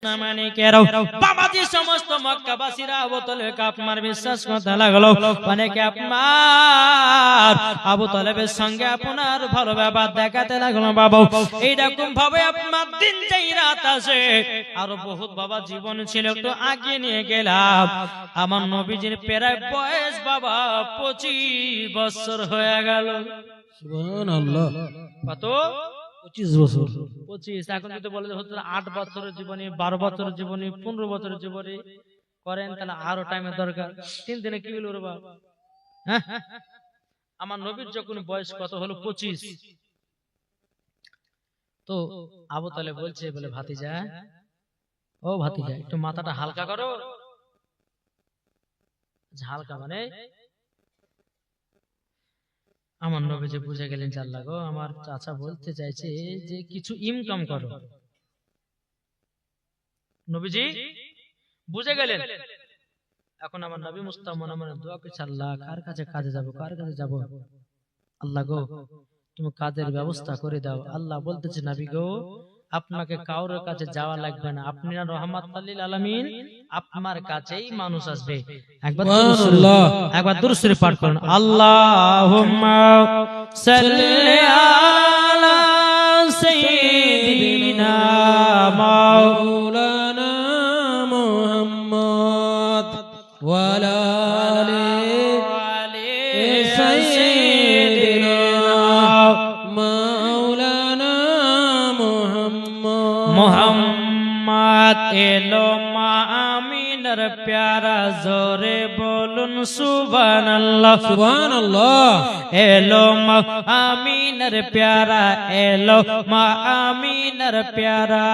বাবাজি সমস্ত মক্কাবাসীরা আবু তালেব আপনার বিশ্বাস করতে লাগলো। অনেকে আপনার আবু তালেবের সঙ্গে আপনার ভালো ব্যবহার দেখাতে লাগলো। বাবা এইরকম ভাবে আপনার দিন যাই রাত আসে। আরো বহুত বাবা জীবন ছিল, একটু আগে নিয়ে গেলাম। আমার নবীজির প্রায় বয়স বাবা 25 বছর হয়ে গেল। সুবহানাল্লাহ। কত? 25 বছর। 25। এখন যদি বলে হচ্ছে 8 বছরের জীবনী, 12 বছরের জীবনী, 15 বছরের জীবনী করেন, তাহলে আরো টাইমের দরকার। 3 দিনে কি হলো রে বাবা? হ্যাঁ, আমার নবীর যখন বয়স কত হলো? 25। তো আবু তালেব বলছে, বলে ভাতিজা, ও ভাতিজা, একটু মাথাটা হালকা করো। হালকা মানে আমার নবী যে বুঝে গেলেন, আল্লাহ গো, আমার চাচা বলতে চাইছে যে কিছু ইনকাম করো। নবীজি বুঝে গেলেন। এখন আমার নবী মুস্তাফা মনে মনে দোয়া করছে, আল্লাহ কার কাছে কাজে যাব, কার কাছে যাব? আল্লাহ গো, তুমি কাজের ব্যবস্থা করে দাও। আল্লাহ বলতেছে, নবী গো, আপনাকে কারোর কাছে যাওয়া লাগবে না, আপনি রাহমাতুল লিল আলামিন, আপনার কাছেই মানুষ আসবে। একবার দুরূদ শরীফ পাঠ করুন। আল্লাহুম্মা সাল্লি আলা সাইয়্যিদিনা মাওলানা মুহাম্মদ ওয়া আলা আলি সাইয়্যিদিনা মাওলানা মুহাম্মদ এলো মা আমিনার প্যারা, জোরে বলুন সুবহানাল্লাহ। সুবহানাল্লাহ। এলো মা আমিনার প্যারা, এলো মা আমিনার প্যারা,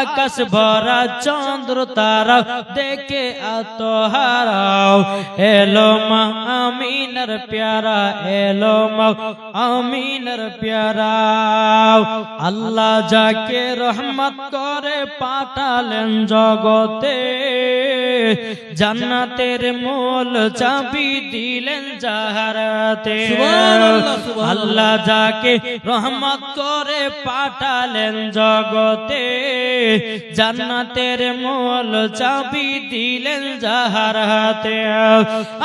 আকাশ ভরা চন্দ্র তারা দেখে আত্মহারাও। এলো মা আমিনার প্যারা, এলো মা আমিনার প্যারা, আল্লাহ যাকে রহমত করে পাঠালেন জগতে, জান্নাতের মূল চাবি দিলেন যার হাতে। আল্লাহ যাকে রহমত করে পাঠালেন জগতে, জান্নাতের মূল চাবি দিলেন যার হাতে।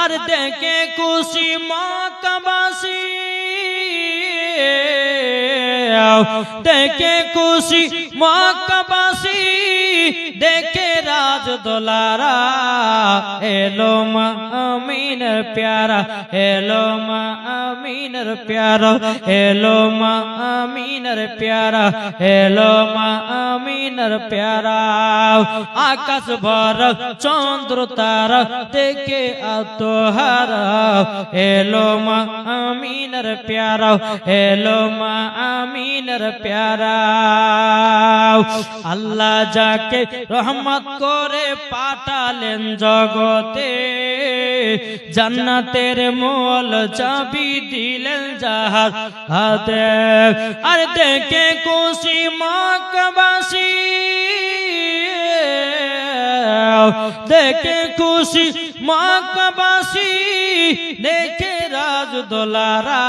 আর দেখে খুশি মক্কাবাসী, দেখে খুশি মক্কাবাসী, দেখে রাজ দোলারা, এলো মা আমিনার প্যারা, এলো মা আমিনার প্যারা, এলো মা আমিনার প্যারা, এলো মা আমিনার প্যারা, আকাশ ভরা চন্দ্র তারা দেখে আত্মহারা, এলো মা আমিনার প্যারা, এলো মা আমিনার প্যারা। আল্লাহ যাকে রহমত করে পাঠালেন জগতে, জান্নাতের মূল চাবি দিলেন যার হাতে। আর দেখে খুশি মক্কাবাসী, দেখে খুশি মক্কাবাসী, দেখে রাজ দোলারা,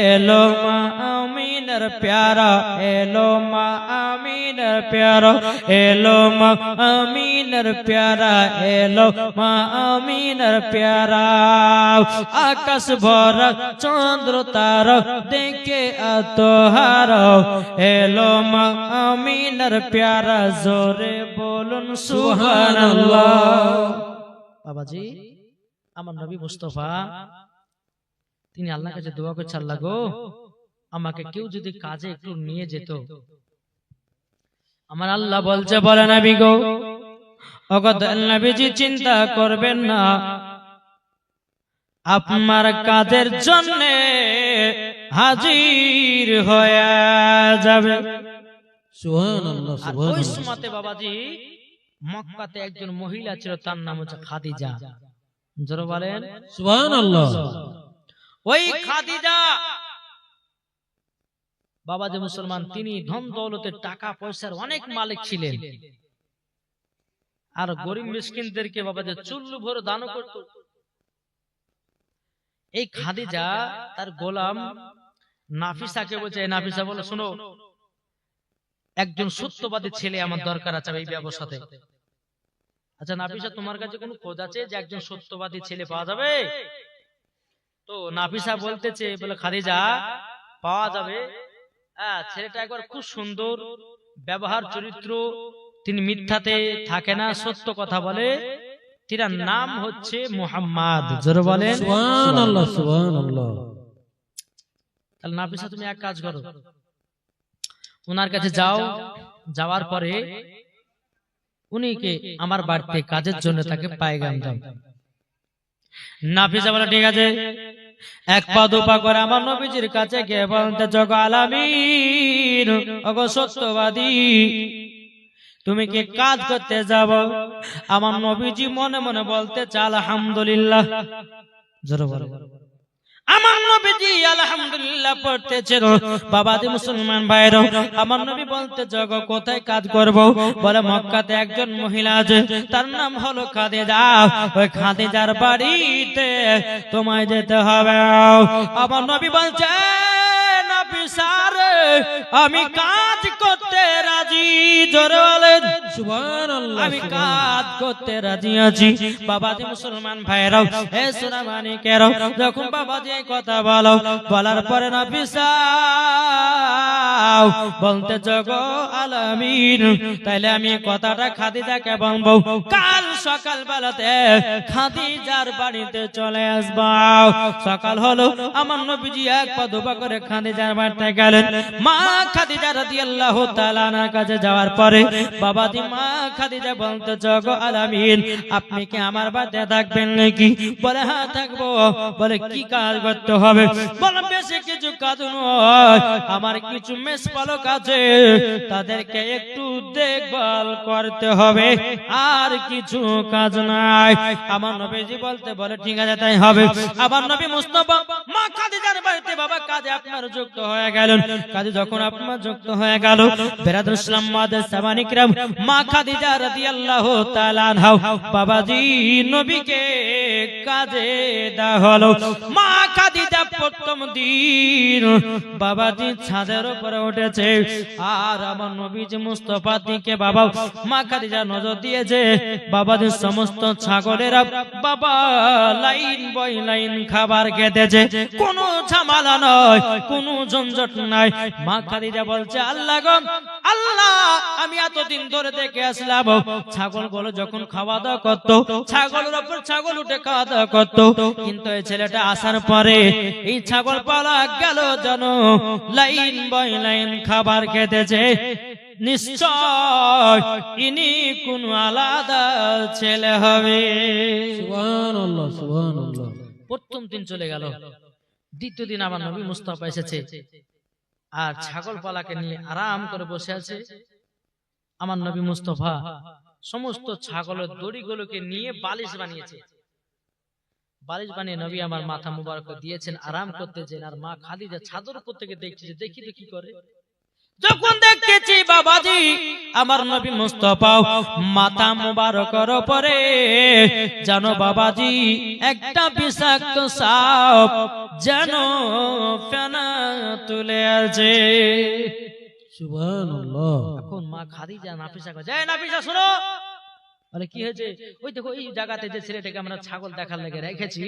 এলো মা আমিনার প্যারা, এলো মা আমিনার প্যারা, এলো মা আমিনার প্যারা, এলো মা আমিনার প্যারা, আকাশ ভরা চন্দ্র তারা দেখে আত্মহারা, এলো মা আমিনার প্যারা, জোরে বলুন সুবহানাল্লাহ। বাবাজি, আমার নবী মুস্তাফা তিনি আল্লাহর কাছে দোয়া করছে, আল্লাহ গো, আমাকে কেউ যদি কাজে একটু নিয়ে যেত। আমার আল্লাহ বলছে, বলে নবী গো, ওগো নবীজি চিন্তা করবেন না, আপনার কাজের জন্য হাজির হয়ে যাবে। সুবহানাল্লাহ। ওই সময়তে বাবাজি মক্কাতে একজন মহিলা ছিল, তার নাম হচ্ছে খাদিজা। জোরে বলেন সুবহানাল্লাহ। ওই খাদিজা বাবাজি মুসলমান, তিনি ধন দৌলতের টাকা পয়সার অনেক মালিক ছিলেন, আর গরিব মিসকিনদেরকে বাবাজি চুল্লু ভরে দান করত। এই খাদিজা তার গোলাম নাফিসাকে বলছে, নাফিসা বলে, শোনো, একজন সত্যবাদী ছেলে আমার দরকার আছে এই ব্যবসাতে। আচ্ছা নাফিসা, তোমার কাছে কোনো খোঁজ আছে যে একজন সত্যবাদী ছেলে পাওয়া যাবে? তো নাফিসা বলতেছে, বলে খাদিজা পাওয়া যাবে। ছেলেটা একবার খুব সুন্দর ব্যবহার চরিত্র, তিনি মিথ্যাতে থাকে না, সত্য কথা বলে। তিনার নাম হচ্ছে মুহাম্মদ। জোরে বলেন সুবহানাল্লাহ, সুবহানাল্লাহ। তাহলে নাফিসা তুমি এক কাজ করো, ওনার কাছে যাও, যাওয়ার পরে উনিকে আমার বাড়িতে কাজের জন্য তাকে পায়গাম দাও। নাফিসা বলে ঠিক আছে। এক পা দুপা করে আমার নবীজির কাছে গিয়ে বলতে, জগ আলামিন ওগো সত্যবাদী, তুমি কি কাজ করতে যাব? আমার নবীজি মনে মনে বলতে চায় আলহামদুলিল্লাহ। জোরে বলো। আমার নবীজি আলহামদুলিল্লাহ পড়তেছেন। বাবাজি মুসলমান ভাইরা, আমার নবী বলতে, জগ কোথায় কাজ করব? বলে মক্কাতে একজন মহিলা আছে, তার নাম হলো খাদিজা, ওই খাদিজার বাড়িতে তোমায় যেতে হবে। আমার নবী বলছে, নাফিসা রে, আমি কাজ করতে রাজি। জোরে বলেন সুবহানাল্লাহ, আমি কাজ করতে রাজি আছি। বাবাজি মুসলমান ভাইরাও, হে সোনা মানিকেরাও, যখন বাবাজি এই কথা বলো, বলার পরে নাফিসা বলতে, জগ আলামিন, তাইলে আমি কথাটা খাদিজাকে বলবো, কাল সকাল বেলাতে খাদিজার বাড়িতে চলে আসবা। সকাল হলো, আমার নবীজি এক পা দুপা করে খাদিজার বাড়িতে গেলেন। মা খাদিজা রাদিয়াল্লাহু তাআলা আনহার কাছে যাওয়ার পরে বাবাজি মা খাদিজা বলতে, জগ আলামিন, আপনি কি আমার বাড়িতে থাকবেন নাকি? বলে হ্যাঁ থাকবো। বলে কি কাজ করতে হবে? বলে বেশি কিছু কাজ নয়, আমার কিছু মেষ পালক আছে, তাদেরকে একটু দেখভাল করতে হবে, আর কিছু কাজ নাই। আমার নবীজি বলতে, বলে ঠিক আছে তাই হবে। আমার নবী মুস্তাফা মা খাদিজার বাড়িতে বাবা কাজে আপনার যুক্ত হয়ে গেলেন। কাজে যখন আপনার যুক্ত হয়ে গেল, বেরাদুল ইসলাম মাদের সামানি কিরাম, মা খাদিজা রাদিয়াল্লাহু তাআলা আনহা বাবাজি নবীকে কাজে দেওয়া হলো। মা খাদিজা প্রথম দিন বাবাজি ছাদের উপরে উঠেছে, আর আমার নবীজি মুস্তাফার দিকে বাবা মা খাদিজা নজর দিয়েছে। বাবাজি সমস্ত ছাগলেরা বাবা লাইন বই লাইন খাবার খেতেছে, কোনো ঝামেলা নয়, কোনো ঝঞ্ঝট নাই। মা খাদিজা বলছে, আল্লাহ গো আল্লাহ, আমি এতদিন ধরে দেখে আসলাম ছাগলগুলো যখন খাওয়া দাওয়া করতো, ছাগলের উপর ছাগল উঠে খাওয়া দাওয়া করতো, কিন্তু এই ছেলেটা আসার পরে এই ছাগল পালা গেল যেন লাইন বই লাইন খাবার খেতেছে। নিশ্চয় ইনি কোন আলাদা ছেলে হবে। সুবহানাল্লাহ, সুবহানাল্লাহ। প্রথম দিন চলে গেল, দ্বিতীয় দিন আমার নবী মুস্তাফা এসেছে, আর ছাগল পালাকে নিয়ে আরাম করে বসে আছে। আমার নবী মুস্তাফা সমস্ত ছাগলের দড়িগুলোকে নিয়ে বালিশ বানিয়েছে। বালিশ বানিয়ে নবী আমার মাথা মুবারক দিয়েছেন, আরাম করতেছেন। আর মা খাদিজা ছাদের উপর থেকে দেখছে, দেখি তো কি করে। যখন দেখতেছি বাবাজি আমার নবী মুস্তাফা মাথা মুবারকের উপরে যেন বাবাজি একটা বিষাক্ত সাপ যেন ফেনা তুলে আছে। সুবহানাল্লাহ। এখন মা খাদিজা নাফিসা কয়, এই নাফিসা শোনো। বলে কি হয়েছে? ওই দেখো এই জায়গাতে যে ছেলেটাকে আমরা ছাগল দেখার লেগে রেখেছি,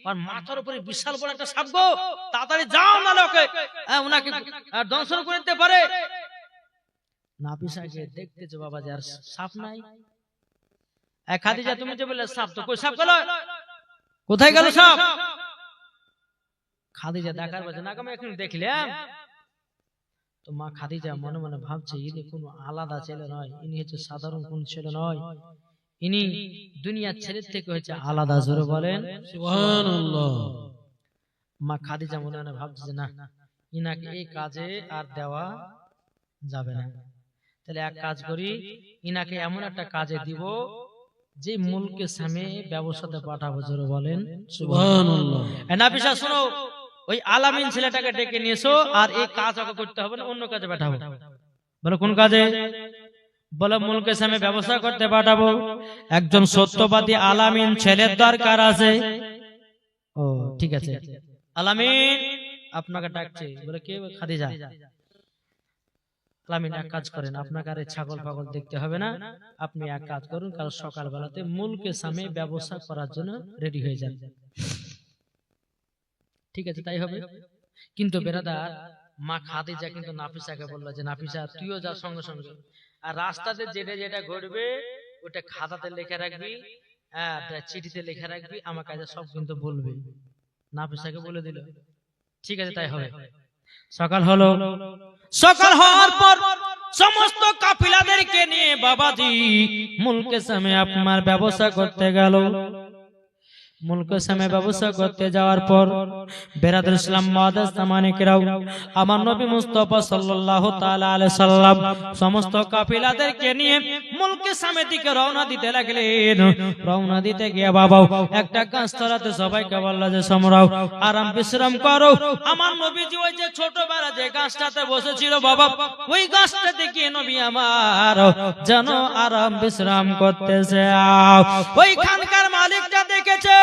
আর মাথার উপরে বিশাল বড় একটা সাপ গো, তাড়াতাড়ি যাও না লোকে ওনাকে দংশন করে দিতে পারে। নাফিসাকে দেখতেছে বাবাজি আর সাপ নাই। খাদিজা তুমি যে বললে সাপ, তো কই সাপ গেল? কোথায় গেল সাপ? খাদিজা দেখার বলছে না, আমি এখন দেখলাম। তো মা খাদিজা মনে মনে ভাবছে, ইনি কোন আলাদা ছেলে নয়, ইনি হচ্ছে সাধারণ কোন ছেলে নয়, ইনি দুনিয়ার ছেলের থেকে হচ্ছে আলাদা। জোরে বলেন সুবহানাল্লাহ। মা খাদিজা মনে মনে ভাবছে, না ইনাকে এই কাজে আর দেওয়া যাবে না। তাহলে এক কাজ করি, ইনাকে এমন একটা কাজে দিব যে মুলকে সামনে ব্যবসাতে পাঠাবো। জোরে বলেন সুবহানাল্লাহ। নাফিসা শোনো, ওই আলামিন ছেলেটাকে ডেকে নিয়েছো, আর এই কাজ ওকে করতে হবে না, অন্য কাজে পাঠাবো। বলো কোন কাজে? বলো মুলকে সামনে ব্যবসা করতে পাঠাবো। একজন সত্যবাদী আলামিন ছেলের দরকার আছে। ও ঠিক আছে, আলামিন আপনাকে ডাকছে। বলে কে? খাদিজা। আলামিন এক কাজ করেন, আপনাকে আর এই ছাগল পাগল দেখতে হবে না, আপনি এক কাজ করুন, কাল সকালবেলাতে মুলকে সামে ব্যবসা করার জন্য রেডি হয়ে যান। ঠিক আছে, তাই হবে। কিন্তু বেরাদার, মা খাদিজা কিন্তু নাফিসাকে বললো যে নাফিসা তুইও যা সঙ্গে সঙ্গে, আর রাস্তাতে যেটা যেটা ঘটবে ওটা খাতাতে লিখে রাখবি, চিঠিতে লিখে রাখবি, আমার কাছে সব কিন্তু বলবি। নাফিসাকে বলে দিল, ঠিক আছে তাই হবে। সকাল হলো, সকাল হওয়ার পর সমস্ত কাফিলাদেরকে নিয়ে বাবাজি মুলকে সামে আপনার ব্যবসা করতে গেল। মুলকের সামনে ব্যবসা করতে যাওয়ার পর বেরাদুল ইসলাম মুআদ্দাস সামানিকরাও, আমার নবী মুস্তাফা সাল্লাল্লাহু তাআলা আলাইহি সাল্লাম সমস্ত কাফিলাদেরকে নিয়ে মুলকের সামনে দিকে রওনা দিতে লাগলেন। রওনা দিতে গিয়ে বাবা একটা গাছতলাতে সবাইকে বলল যে সমরাও, আরাম বিশ্রাম করো। আমার নবীজি ওই যে ছোটবেলা যে গাছটাতে বসেছিল বাবা, ওই গাছটা দেখে নবী আমার যেন আরাম বিশ্রাম করতেছে। ওইখানকার মালিকটা দেখেছে,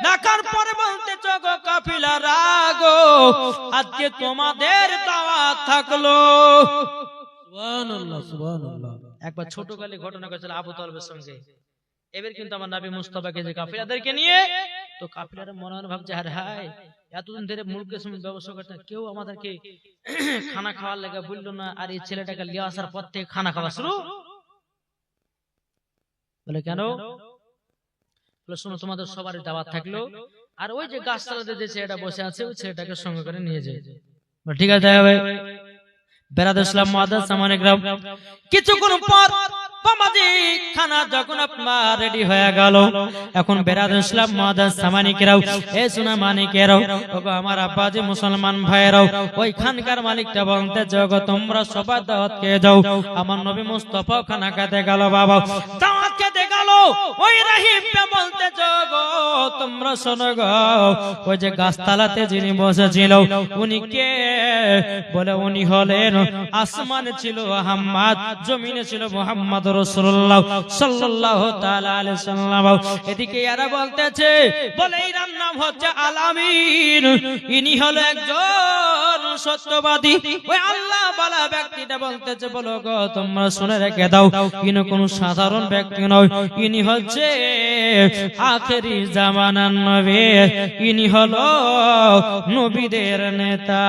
দেখার পরে বলতে গো কাফিলা রাগো, আজকে তোমাদের দাওয়াত থাকলো। সুবহানাল্লাহ সুবহানাল্লাহ। একবার ছোটকালে ঘটনা ঘটেছিল আবু তালেবের সঙ্গে। এবার কিন্তু আমার নবী মুস্তাফাকে যে কাফিলাদেরকে নিয়ে, তো কাফিলারা মনে মনে ভাবছে আরে হায়, এতদিন ধরে মুলকের সঙ্গে ব্যবসা করতে কেউ আমাদেরকে খানা খাওয়ার লেগে বললো না, আর এই ছেলেটাকে নিয়ে আসার পর থেকে খানা খাওয়া শুরু। বলে কেন? শোনো, তোমাদের সবারই দাওয়াত থাকলো, আর ওই যে গাছতলাতে যে ছেলেটা বসে আছে ওই ছেলেটাকে সঙ্গে করে নিয়ে যায়। ঠিক আছে বেরাদুল ইসলাম মুআদ্দাস সামানিকরাও, কিছুক্ষণ পর বাবাজি খানা যখন আপনার রেডি হয়ে গেল, এখন বেরাদুল ইসলাম মুআদ্দাস সামানিকরাও, এ সোনা মানিকেরাও, ওগো আমার আব্বাজি মুসলমান ভাইয়েরাও, ওই খানকার মালিকটা বলতে গো তোমরা সবার দাওয়াত খেয়ে যাও। আমার নবী মুস্তাফা খানা খেতে গেল বাবা, দাওয়াত খেতে গেল। ওই রাহিবটা বলতে গো তোমরা শোনো গো, ওই যে গাছতলাতে যিনি বসেছিল উনি কে? বলে উনি হলেন, আসমানে ছিল আহমদ, জমিনে ছিল মুহাম্মদ রাসূলুল্লাহ সাল্লাল্লাহু তাআলা আলাইহি সাল্লাম। এদিকে এরা বলতেছে, বলে এর নাম হচ্ছে আলামিন, ইনি হলো একজন সত্যবাদী। ওই আল্লাহ বালা ব্যক্তিটা বলতেছে, বলো গো তোমরা শুনে রেখে দাও, ইনি কোন সাধারণ ব্যক্তি নয়, ইনি হচ্ছে আখেরি জামানার নবী, ইনি হলো নবীদের নেতা।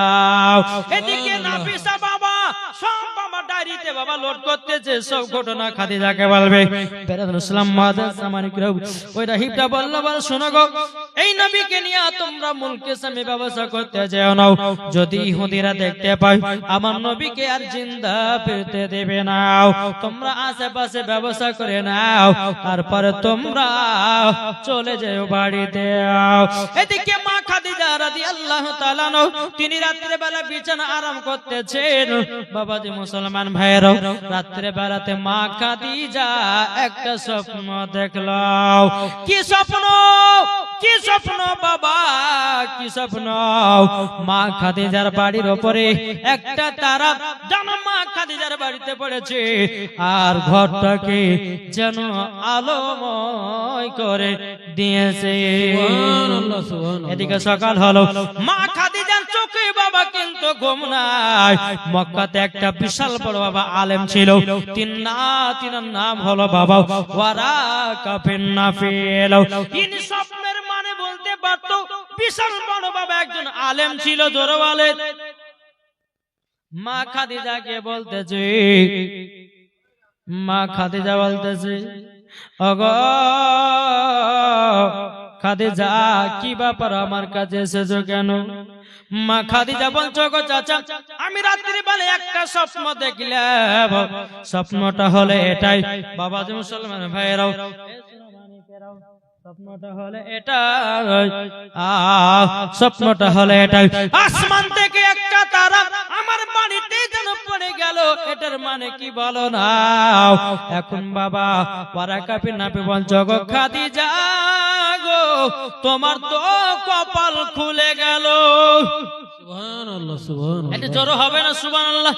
এদিকে নাফিসা বাবা সব বাবা ডায়েরিতে বাবা লোড করতেছে, সব ঘটনা খাদিজাকে বলবে। বেরাদুল ইসলাম মুআদ্দাস সামানিকরাও, ওই রাহিবটা বলল, বল শোনো গো, এই নবীকে নিয়ে তোমরা মুলকে সামনে ব্যবসা করতে যেও না, যদি ইহুদিরা দেখতে পায় আমার নবীকে আর জিন্দা ফিরতে দেবে না, তোমরা আশেপাশে ব্যবসা করে নাও, তারপরে তোমরা চলে যেও বাড়িতে। এদিকে মা খাদিজা রাদিয়াল্লাহু তাআলা আনহা, তিনি রাত্রে বেলা বিছানা আরাম করতেছেন। বাবাজি মুসলমান ভাইয়েরাও, রাত্রে বেলাতে মা খাদিজা একটা স্বপ্ন দেখলো। কি স্বপ্ন? কি স্বপ্ন বাবা, কি স্বপ্ন? মা খাদিজার বাড়ির উপরে একটা তারা যেন মা খাদিজার বাড়িতে পড়েছে, আর ঘরটাকে যেন আলোময় করে দিয়েছে। সুবহানাল্লাহ সুবহানাল্লাহ। এদিকে সকাল হলো, মা খাদিজার চোখে বাবা কিন্তু ঘুম নাই। মক্কাতে একটা বিশাল বড় বাবা আলেম ছিল, তিনার নাম হলো বাবা ওয়ারাকা বিন নাফিল। ইনি স্বপ্নের মানে বলতে পারতো, বিশাল বড় বাবা একজন আলেম ছিল, জোরে বলেন। মা খাদিজাকে বলতেছে, মা খাদিজা বলতেছে, ওগো খাদিজা কি ব্যাপার আমার কাছে এসেছো কেন? মা খাদিজা বলছো, গো চাচা আমি রাত্রি বেলা একটা স্বপ্ন দেখলাম, স্বপ্নটা হলে এটাই। বাবা যে মুসলমান ভাইয়েরাও, স্বপ্নটা হলে এটা, স্বপ্নটা হলে এটাই, আসমান থেকে একটা তারা আমার বাড়িতে যেন পড়ে গেল, এটার মানে কি বলো না? এখন বাবা ওয়ারাকা বিন নাফি বলছো, গো খাদিজা গো তোমার তো কপাল খুলে গেল। সুবহানাল্লাহ সুবহানাল্লাহ। এটা জোর হবে না সুবহানাল্লাহ?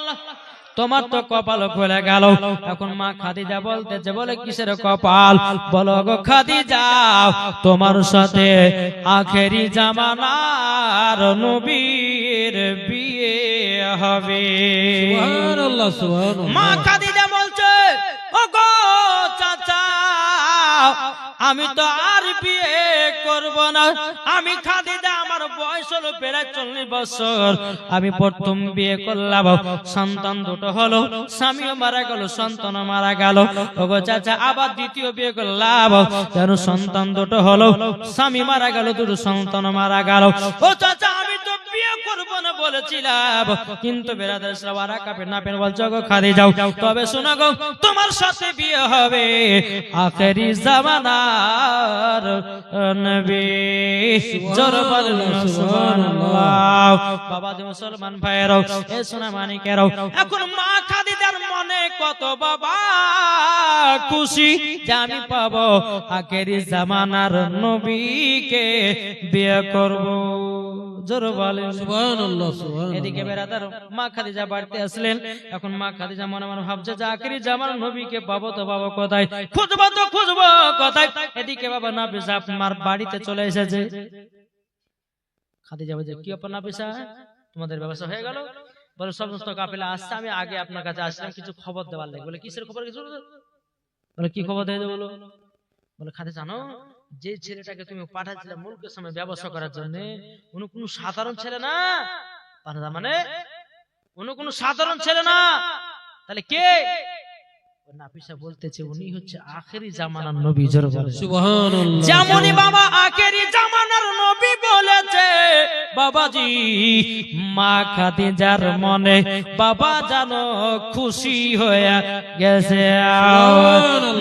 তোমার তো কপাল খুলে গেল। এখন মা খাদিজা বলতেছে, বলে কিসের কপাল? বলো গো খাদিজা, তোমার সাথে আখেরি জামানার নবীর বিয়ে হবে। সুবহানাল্লাহ সুবহানাল্লাহ। মা খাদিজা বলছে, ও গো চাচা, আমি তো আর বিয়ে করব না। আমি খাদিজা, আমার বয়স হলো প্রায় 40 বছর। আমি প্রথম বিয়ে করলাম, সন্তান দুটো হলো, স্বামীও মারা গেল, সন্তানও মারা গেল। ও গো চাচা, আবার দ্বিতীয় বিয়ে করলাম, যেন সন্তান দুটো হলো, স্বামী মারা গেল, দুটো সন্তান মারা গেল। ও চাচা, আমি তো বিয়ে করব না বলেছিলাম, কিন্তু বেরাদার সবারা কাপে না পেন বলছো গো খাদিজা, তবে শোনো গো, তোমার সাথে বিয়ে হবে আখেরি জামানার নবী। জোর বলেন সুবহানাল্লাহ। বাবা যে মুসলমান ভাইরাও, এ সোনা মানিকেরাও, এখন মা খাদিজার মনে কত বাবা খুশি যে আমি পাবো আখেরি জামানার নবীকে বিয়ে করব। জোর বলেন সুবহানাল্লাহ সুবহানাল্লাহ। এদিকে বেরাদার মা খাদিজা বাড়িতে আসলেন। এখন মা খাদিজা মনে মনে ভাবছে যে আখেরি জামানার নবীকে পাবো তো পাবো কোথায়, খুঁজবো তো খুঁজবো কোথায়। এদিকে বাবা নাফিসা আপনার বাড়িতে চলে এসেছে। খাদিজা বলছে, কি ব্যাপার নাফিসা, তোমাদের ব্যবস্থা হয়ে গেল? বলে, সমস্ত কাফেলা আসছে, আমি আগে আপনার কাছে আসলাম কিছু খবর দেওয়ার লাগে। বলে, কিসের খবর? কিছু বলে, কি খবর দিয়ে দেবো? বলে, খাদিজা জানো, যে ছেলেটাকে তুমি পাঠাচ্ছিলে মুলকের সামনে ব্যবসা করার জন্য, উনি কোনো সাধারণ ছেলে না। মানে উনি কোনো সাধারণ ছেলে না। তাহলে কে? নাফিসা বলতেছে, উনি হচ্ছে আখেরি জামানার নবী। জোরে বলেন সুবহানাল্লাহ। যেমনই বাবা আখেরি জামানার নবী বলেছে, বাবাজি মা খাদিজার মনে বাবা জানো খুশি হয়ে গেছে,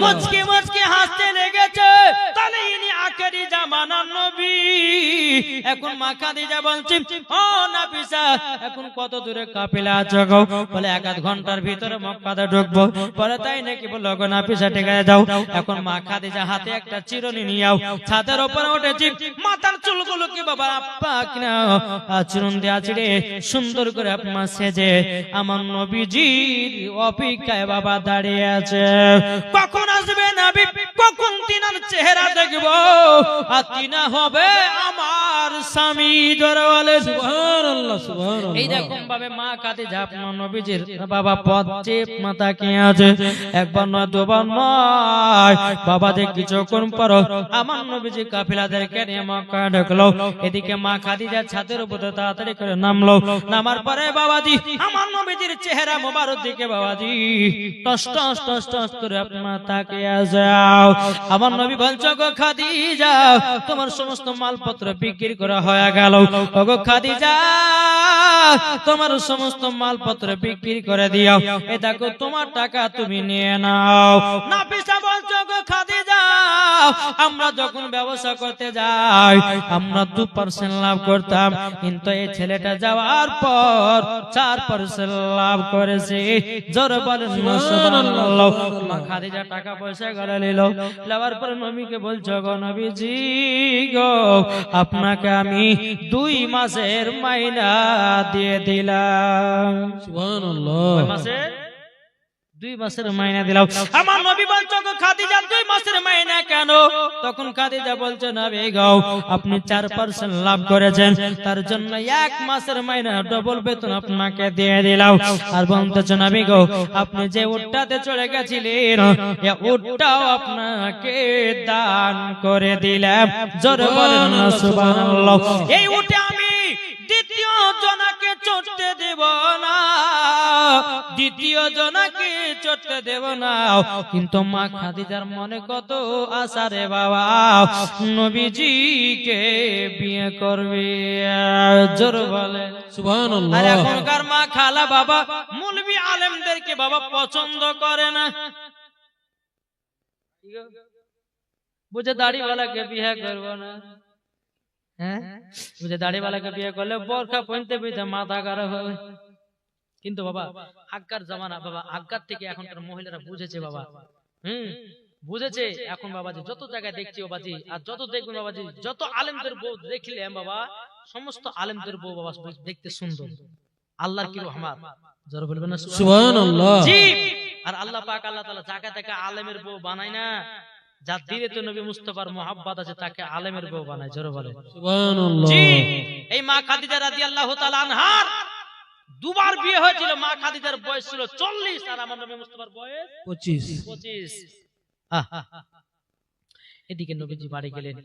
মুচকি মুচকি হাসতে লেগেছে। তাহলে ইনি আখেরি জামানার নবী। এখন মা খাদিজা বলছে, ও নাফিসা, এখন কত দূরে কাফেলা আছো গো? বলে, 1-1 ঘন্টার ভিতরে মক্কাতে ঢুকবো। বলে, তাই নাকি? বললো, গো নাফিসা ঠিক আছে যাও। এখন মা খাদিজা হাতে একটা চিরুনি নিয়ে আও, ছাদের উপরে উঠেছি, মাথার চুলগুলো কি বাবা আপা কিনা চিরুন দিয়ে ছিড়ে সুন্দর করে আপনার সেজে আমার নবীজির অপেক্ষায় বাবা দাঁড়িয়ে আছে। কখন আসবে নবী, কখন তিনার চেহারা দেখবো, আর তিনা হবে আমার স্বামী। ধরে বলে সুবহানাল্লাহ সুবহানাল্লাহ। এই রকম ভাবে মা খাদিজা আপনার নবীজির বাবা পথ চেপ মাথা কে আছে, একবার নয় দুবার নয় বাবা, যে কিছুক্ষণ পর আমার নবীজি কাফেলাদেরকে নিয়ে মক্কা ঢুকলো। এদিকে মা খাদিজা ছাদের উপরে তাড়াতাড়ি করে নামলো। নামার পরে বাবাজি আমার নবীজির চেহারা মোবারক দিকে বাবাজি টস টস টস টস করে আপনার তাকিয়ে যাও। আমার নবী বলছো, গো খাদিজা, তোমার সমস্ত মালপত্র বিক্রি করা হয়ে গেল। গো খাদিজা, তোমার সমস্ত মালপত্র বিক্রি করে দিও, এ দেখো তোমার টাকা তুমি নিয়ে নাও। নাফিসা বলছো, গো খাদিজা, আমরা যখন ব্যবসা করতে যাই আমরা 2% লাভ করতাম, কিন্তু এই ছেলেটা যাওয়ার পর 4% লাভ করেছে। জোরে বলেন সুবহানাল্লাহ। মা খাদিজা টাকা পয়সা গড়ে নিল। নেওয়ার পর নবীকে বলছো, গো নবীজি গো, আপনাকে আমি 2 মাসের মাইনা দিয়ে দিলাম। সুবহানাল্লাহ। 2 মাসের মাইনা দিলাম। আমার নবী বলছো, গো খাদিজা, 2 মাসের মাইনা কেন? তখন খাদিজা বলছে, নবী গো, আপনি 4% লাভ করেছেন, তার জন্য 1 মাসের মাইনা ডবল বেতন আপনাকে দিয়ে দিলাম। আর বলতেছো, নবী গো, আপনি যে উটটাতে চড়ে গেছিলেন, এই উটটাও আপনাকে দান করে দিলাম। জোরে বলেন সুবহানাল্লাহ। এই উটে আমি দ্বিতীয় জনকে চড়তে দেব না, দ্বিতীয় জনকে চড়তে দেব না। কিন্তু মা খাদিজার মনে কত আশা রে বাবা, নবীজিকে বিয়ে করবে। জোর বলে সুবহানাল্লাহ। আর এখনকার মা খালা বাবা মুলবি আলেমদেরকে বাবা পছন্দ করে না, বুঝে দাড়িওয়ালাকে বিয়ে করবো না। হ্যাঁ, বুঝে দাড়িওয়ালাকে বিয়ে করলে বোরখা পরতে পরতে মাথা খারাপ হবে। কিন্তু বাবা আগকার জামানা, বাবা আগকার থেকে এখনকার মহিলারা বুঝেছে বাবা, বুঝেছে। এখন বাবাজি যত জায়গায় দেখছি বাবাজি, আর যত দেখবেন বাবাজি, যত আলেমদের বউ দেখলে বাবা, সমস্ত আলেমদের বউ বাবা দেখতে সুন্দর। আল্লাহর কি রহমত, যারা বলবেন না সুবহানাল্লাহ। জি। আর আল্লাহ পাক আল্লাহ তাআলা জায়গা থেকে আলেমের বউ বানায় না, যার দিলে তো নবী মুস্তাফার মোহাব্বত আছে তাকে আলেমের বউ বানায়। জোরে বলে সুবহানাল্লাহ। জি। এই মা খাদিজা রাদিয়াল্লাহু তাআলা আনহার দুবার বিয়ে হয়েছিল, মা খাদিজার বয়স ছিল 40 আর আমার নবী মুস্তাফার বয়স 25। এদিকে নবীজি বাড়ি গেলেন,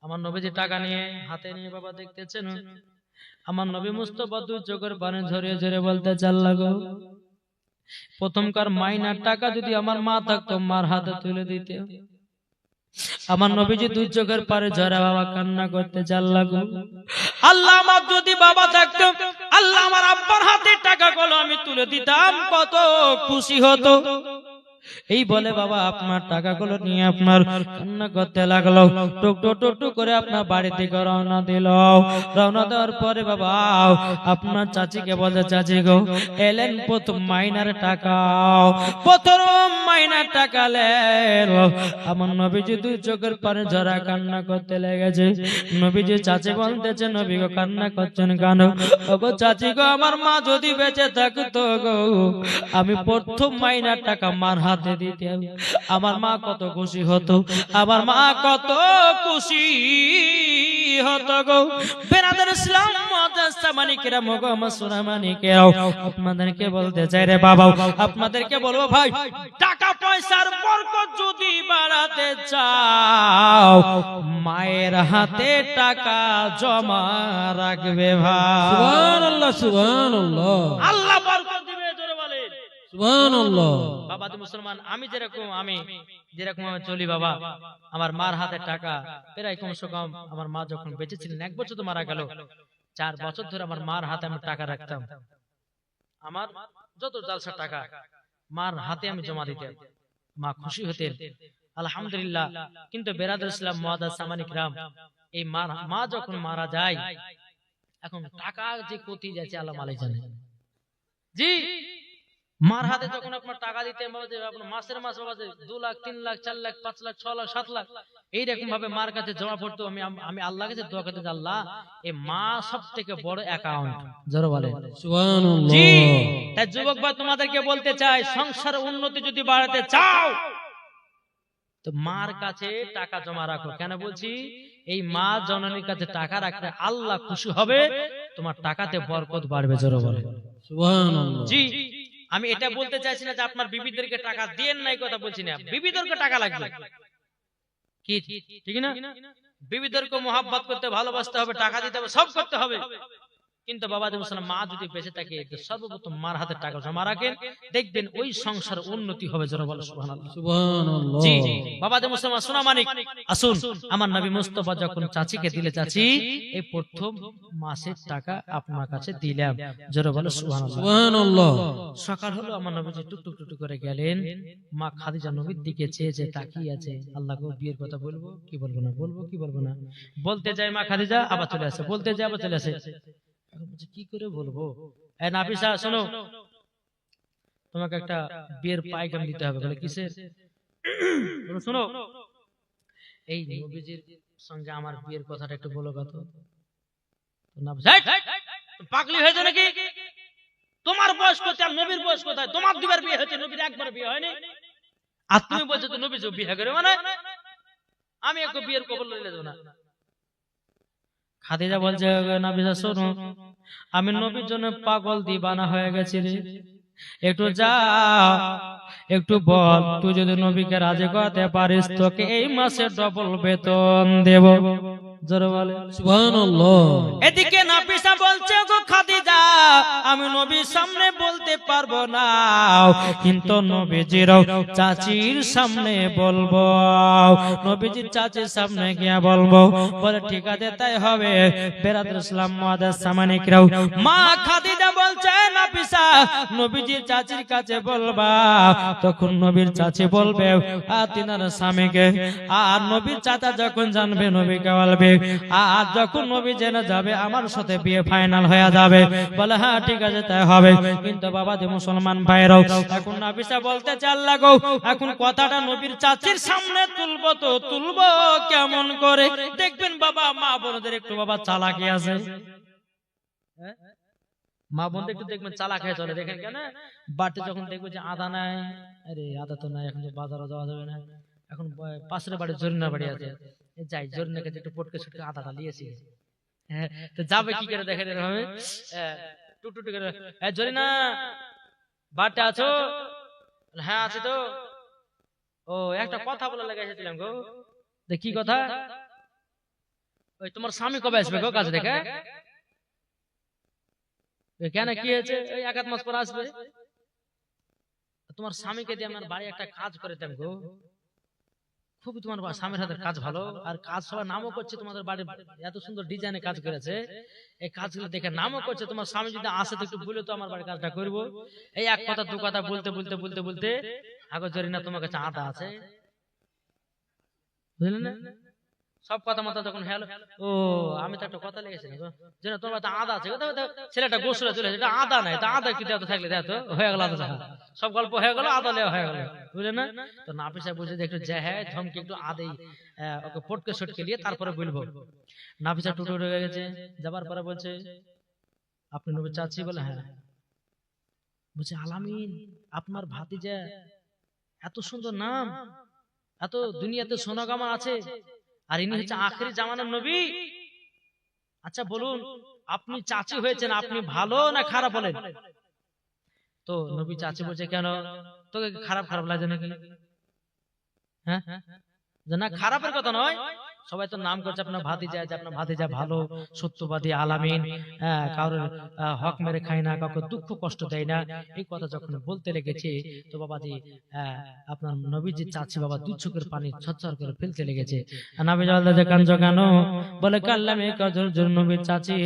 আমার নবীজি টাকা নিয়ে হাতে নিয়ে বাবা দেখতেছেন, আমার নবী মুস্তাফা দুই চোখের পানি ঝরিয়ে ঝরে বলতে আল্লাহ গো, প্রথমকার মাইনার টাকা যদি আমার মা থাকতো মার হাতে তুলে দিতে। আমার নবীজি দুই চোখের পারে ঝরা বাবা কান্না করতে আল্লাহ গো, আল্লাহ আমার যদি বাবা থাকতো, আল্লাহ আমার আব্বার হাতে টাকাগুলো আমি তুলে দিতাম, কত খুশি হতো। এই বলে বাবা আপনার টাকাগুলো নিয়ে আপনার কান্না করতে লাগলো। টুক করে আপনার বাড়ি থেকে রওনা দিল। রওনা দেওয়ার পরে বাবা আপনার চাচিকে বলে, চাচি গো, এলেন প্রথম মাইনার টাকা, প্রথম মাইনার টাকা লেন। আমার নবীজি দুই চোখের পানি ঝরা কান্না করতে লেগেছে। নবীজি চাচি বলতেছে, নবী গো কান্না করছেন কেন? ওগো চাচি গো, আমার মা যদি বেঁচে থাকতো গো, আমি প্রথম মাইনার টাকা মার হাতে দিতে, আমার মা কত খুশি হতো, আমার মা কত খুশি হতো গো। বেরাদার ইসলাম মুআজ্জামানিকেরা মুগমা সুনামানিকেরাও আপনাদেরকে বলতে চাই রে বাবা, আপনাদেরকে বলবো ভাই, টাকা পয়সার বরকত যদি বাড়াতে চাও, মায়ের হাতে টাকা জমা রাখবে ভাই। সুবহানাল্লাহ, সুবহানাল্লাহ, আল্লাহ বরকত দিবে, জোরে বলেন সুবহানাল্লাহ। বাবা তো মুসলমান, আমি যেরকম আমি চলি বাবা, আমার মার হাতে টাকা প্রায় কমসে কম, আমার মা যখন বেঁচে ছিলেন 1 বছর তো মারা গেল, 4 বছর ধরে আমার মার হাতে আমি টাকা রাখতাম। আমার যত জালসা টাকা মার হাতে আমি জমা দিতাম, মা খুশি হতেন আলহামদুলিল্লাহ। কিন্তু বেরাদার ইসলাম মুআজ্জামানিক রাম, এই মা যখন মারা যায়, এখন টাকা যে কোটি যাচ্ছে আল্লাহ মালিক জানে। জি, মার হাতে যখন আপনার টাকা দিতে আপনার মাসের মাস বাবা 2 লাখ 3 লাখ 4 লাখ 5 লাখ 6 লাখ 7 লাখ এইরকম ভাবে মার কাছে জমা পড়তো। আমি আল্লাহর কাছে দোয়া করতে, আল্লাহ এই মা সব থেকে বড় অ্যাকাউন্ট, জোরে বলে সুবহানাল্লাহ। জি। তাই যুবক ভাই তোমাদেরকে বলতে চাই, সংসার উন্নতি যদি বাড়াতে চাও তো মার কাছে টাকা জমা রাখো। কেন বলছি? এই মা জননীর কাছে টাকা রাখলে আল্লাহ খুশি হবে, তোমার টাকাতে বরকত বাড়বে, জোরে বলে সুবহানাল্লাহ। জি। আমি এটা বলতে চাইছি না যে আপনার বিবিদেরকে টাকা দেন নাই, কথা বলছি না, বিবিদেরকে টাকা লাগবে, কি ঠিক না? বিবিদেরকে মোহাব্বত করতে, ভালোবাসতে হবে, টাকা দিতে হবে, সব করতে হবে। কিন্তু বাবা মুসলমান মা যদি বেঁচে থাকে, সর্বপ্রথম মার হাতে টাকা জমা রাখেন, দেখবেন ওই সংসার উন্নতি হবে, জোরে বলো সুবহানাল্লাহ, সুবহানাল্লাহ। জি। বাবা মুসলমান সোনা মানিক, আসুন আমার নবী মুস্তাফা যখন চাচিকে দিলে, চাচি এই প্রথম মাসের টাকা আপনার কাছে দিলাম, জোরে বলো সুবহানাল্লাহ, সুবহানাল্লাহ। সকাল হলো, আমার নবীজি টুকটুক করে গেলেন, মা খাদিজা নবীর দিকে চেয়ে তাকিয়ে আছে, আল্লাহ গো বিয়ের কথা বলবো কি বলবো না, বলবো কি বলবো না, বলতে যায় মা খাদিজা আবার চলে আসে, বলতে যায় আবার চলে আসে। কি করে বলবো? এ নাফিসা শোনো, তোমাকে একটা বিয়ের পায়গাম দিতে হবে। বলে কিসের? শোনো, এই নবীজির সঙ্গে আমার বিয়ের কথাটা একটু বলো কত। পাগলি হয়েছে নাকি? তোমার বয়স কোথায়, নবীর বয়স কোথায়? তোমার দুবার বিয়ে হয়েছে, নবীর একবার বিয়ে হয়নি। আর তুমি বলছো তো নবী বিয়ে করে, মানে আমি একটু বিয়ের কবল লইলে দেব না। খাদিজা বলছে, নাফিসা শোনো, আমি নবীর জন্য পাগল দিবানা হয়ে গেছি রে, একটু যা একটু বল, তুই যদি নবীকে রাজি করাতে পারিস তোকে এই মাসে ডবল বেতন দেব, জোরে বলে সুবহানাল্লাহ। এদিকে নাফিসা বলছে, গো খাদিজা আমি নবীর সামনে বলতে পারবো না, কিন্তু নবীজির চাচির সামনে বলবো, নবীজির চাচির সামনে গিয়ে বলবো। বলে ঠিক আছে তাই হবে। বেরাদার ইসলাম মুআজ্জামানিকরাও, মা খাদিজা বলছে, নাফিসা নবীজির চাচির কাছে বলবা, তখন নবীর চাচি বলবে আর তিনার স্বামীকে, আর নবীর চাচা যখন জানবে নবীকে বলবে, আর যখন নবী জেনে যাবে আমার সাথে বিয়ে ফাইনাল হয়ে যাবে। বলে হ্যাঁ ঠিক আছে তাই হবে। কিন্তু বাবা যে মুসলমান ভাইরাও, এখন নাফিসা বলতে চাল্লা গো, এখন কথাটা নবীর চাচির সামনে তুলবো তো তুলবো কেমন করে? দেখবেন বাবা মা বোনদের একটু বাবা চালাকি আছে, মা বোনদের একটু দেখবেন চালাক হয়ে চলে। দেখেন কেন বাড়িতে যখন দেখবে যে আদা নাই, আরে আদা তো নাই, এখন তো বাজারে যাওয়া যাবে না, এখন পাশের বাড়ি জরিনা বাড়ি আছে, যাই জরিনা কাছে একটু পটকে ছুটকে আদাটা নিয়েছি, হ্যাঁ তো যাবে কি করে? দেখেন এরকম টুকটুক করে, এ জরিনা বাড়িতে আছো? হ্যাঁ আছে তো। ও একটা কথা বলে লেগে এসেছিলাম গো। কি কথা? ওই তোমার স্বামী কবে আসবে গো কাজ দেখে? কেন কি হয়েছে? ওই 1-1 মাস পর আসবে। তোমার স্বামীকে দিয়ে আমার বাড়ি একটা কাজ করে দেব গো। খুবই তোমার স্বামীর হাতের কাজ ভালো, আর কাজ সবার নামও করছে, তোমাদের বাড়ি এত সুন্দর ডিজাইনে কাজ করেছে, এই কাজগুলো দেখে নামও করছে। তোমার স্বামী যদি আসে তো একটু বলে তো আমার বাড়ির কাজটা করবো। এই এক কথা দু কথা বলতে বলতে বলতে বলতে আগো জরিনা তোমার কাছে আদা আছে, বুঝলে না? সব কথা মতো যখন হলো, ও আমি তো একটা কথা লেগেছি না গো, যেন তোমার তো আদা আছে। ছেলেটা গোসলে চলে এটা আদা নাই, তা আদা কি দেওয়া থাকলে দেয় তো হয়ে গেল আদা। সব গল্প হয়ে গেল, আদা লেওয়া হয়ে গেল, বুঝলে না? তো নাফিস সাহেব বুঝে একটু যে হ্যাঁ ধমকে একটু আদেই ওকে পটকে সটকে নিয়ে তারপরে বলবো। নাফিস সাহেব টুটে উঠে গেছে, যাবার পরে বলছে আপনি নবী চাচ্ছি? বলে হ্যাঁ। বলছে আলামিন আপনার ভাতিজা, এত সুন্দর নাম, এত দুনিয়াতে সোনাগামা আছে, আর ইনি হচ্ছে আখেরি জামানার নবী। আচ্ছা বলুন আপনি চাচি হয়েছেন, আপনি ভালো না খারাপ বলেন? তো নবী চাচি বলছে কেন, তোকে খারাপ খারাপ লাগে নাকি? হ্যাঁ না, খারাপের কথা নয়, সবাই তো নাম করছে আপনার ভাতিজা, যে আপনার ভাতিজা ভালো, সত্যবাদী, আলামিন, কারোর হক মেরে খায় না, কাউকে দুঃখ কষ্ট দেয় না। এই কথা যখন বলতে লেগেছে তো বাবাজি আপনার নবীজি চাচি বাবা দুই চোখের পানি ছচ্ছর করে ফেলতে লেগেছে। নবী বলতে কাঞ্জ কেন? বলে কাল্লামে কাজের জন্য নবী চাচি,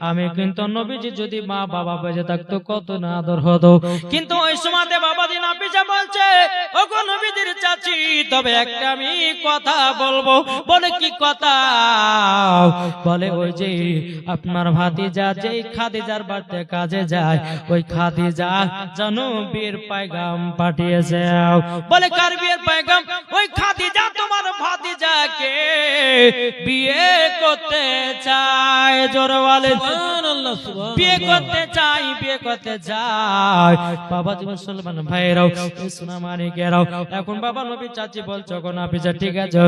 আমি কিন্তু নবীজি যদি মা বাবা বেঁচে থাকতো কত না আদর হতো, কিন্তু ওই সময়তে বাবাজি নাফিসা বলছে ওগো নবীজির চাচি তবে একটা আমি কথা বলবো। বলে কি কথা? বলে ওই যে আপনার ভাতিজা যেই খাদিজার বাড়িতে কাজে যায়, ওই খাদিজা জানো বিয়ের পায়গাম পাঠিয়েছে। বলে কার বিয়ের পায়গাম? ওই খাদিজা তোমার ভাতিজাকে বিয়ে করতে চায়। জোরে বলেন সুবহানাল্লাহ, সুবহানাল্লাহ। বিয়ে করতে চাই, বিয়ে করতে চাই। বাবাজি মুসলমান ভাইরাও, সোনা মানিকেরাও, এখন বাবা নবী চাচি বলছো গো নাফিসা ঠিক আছে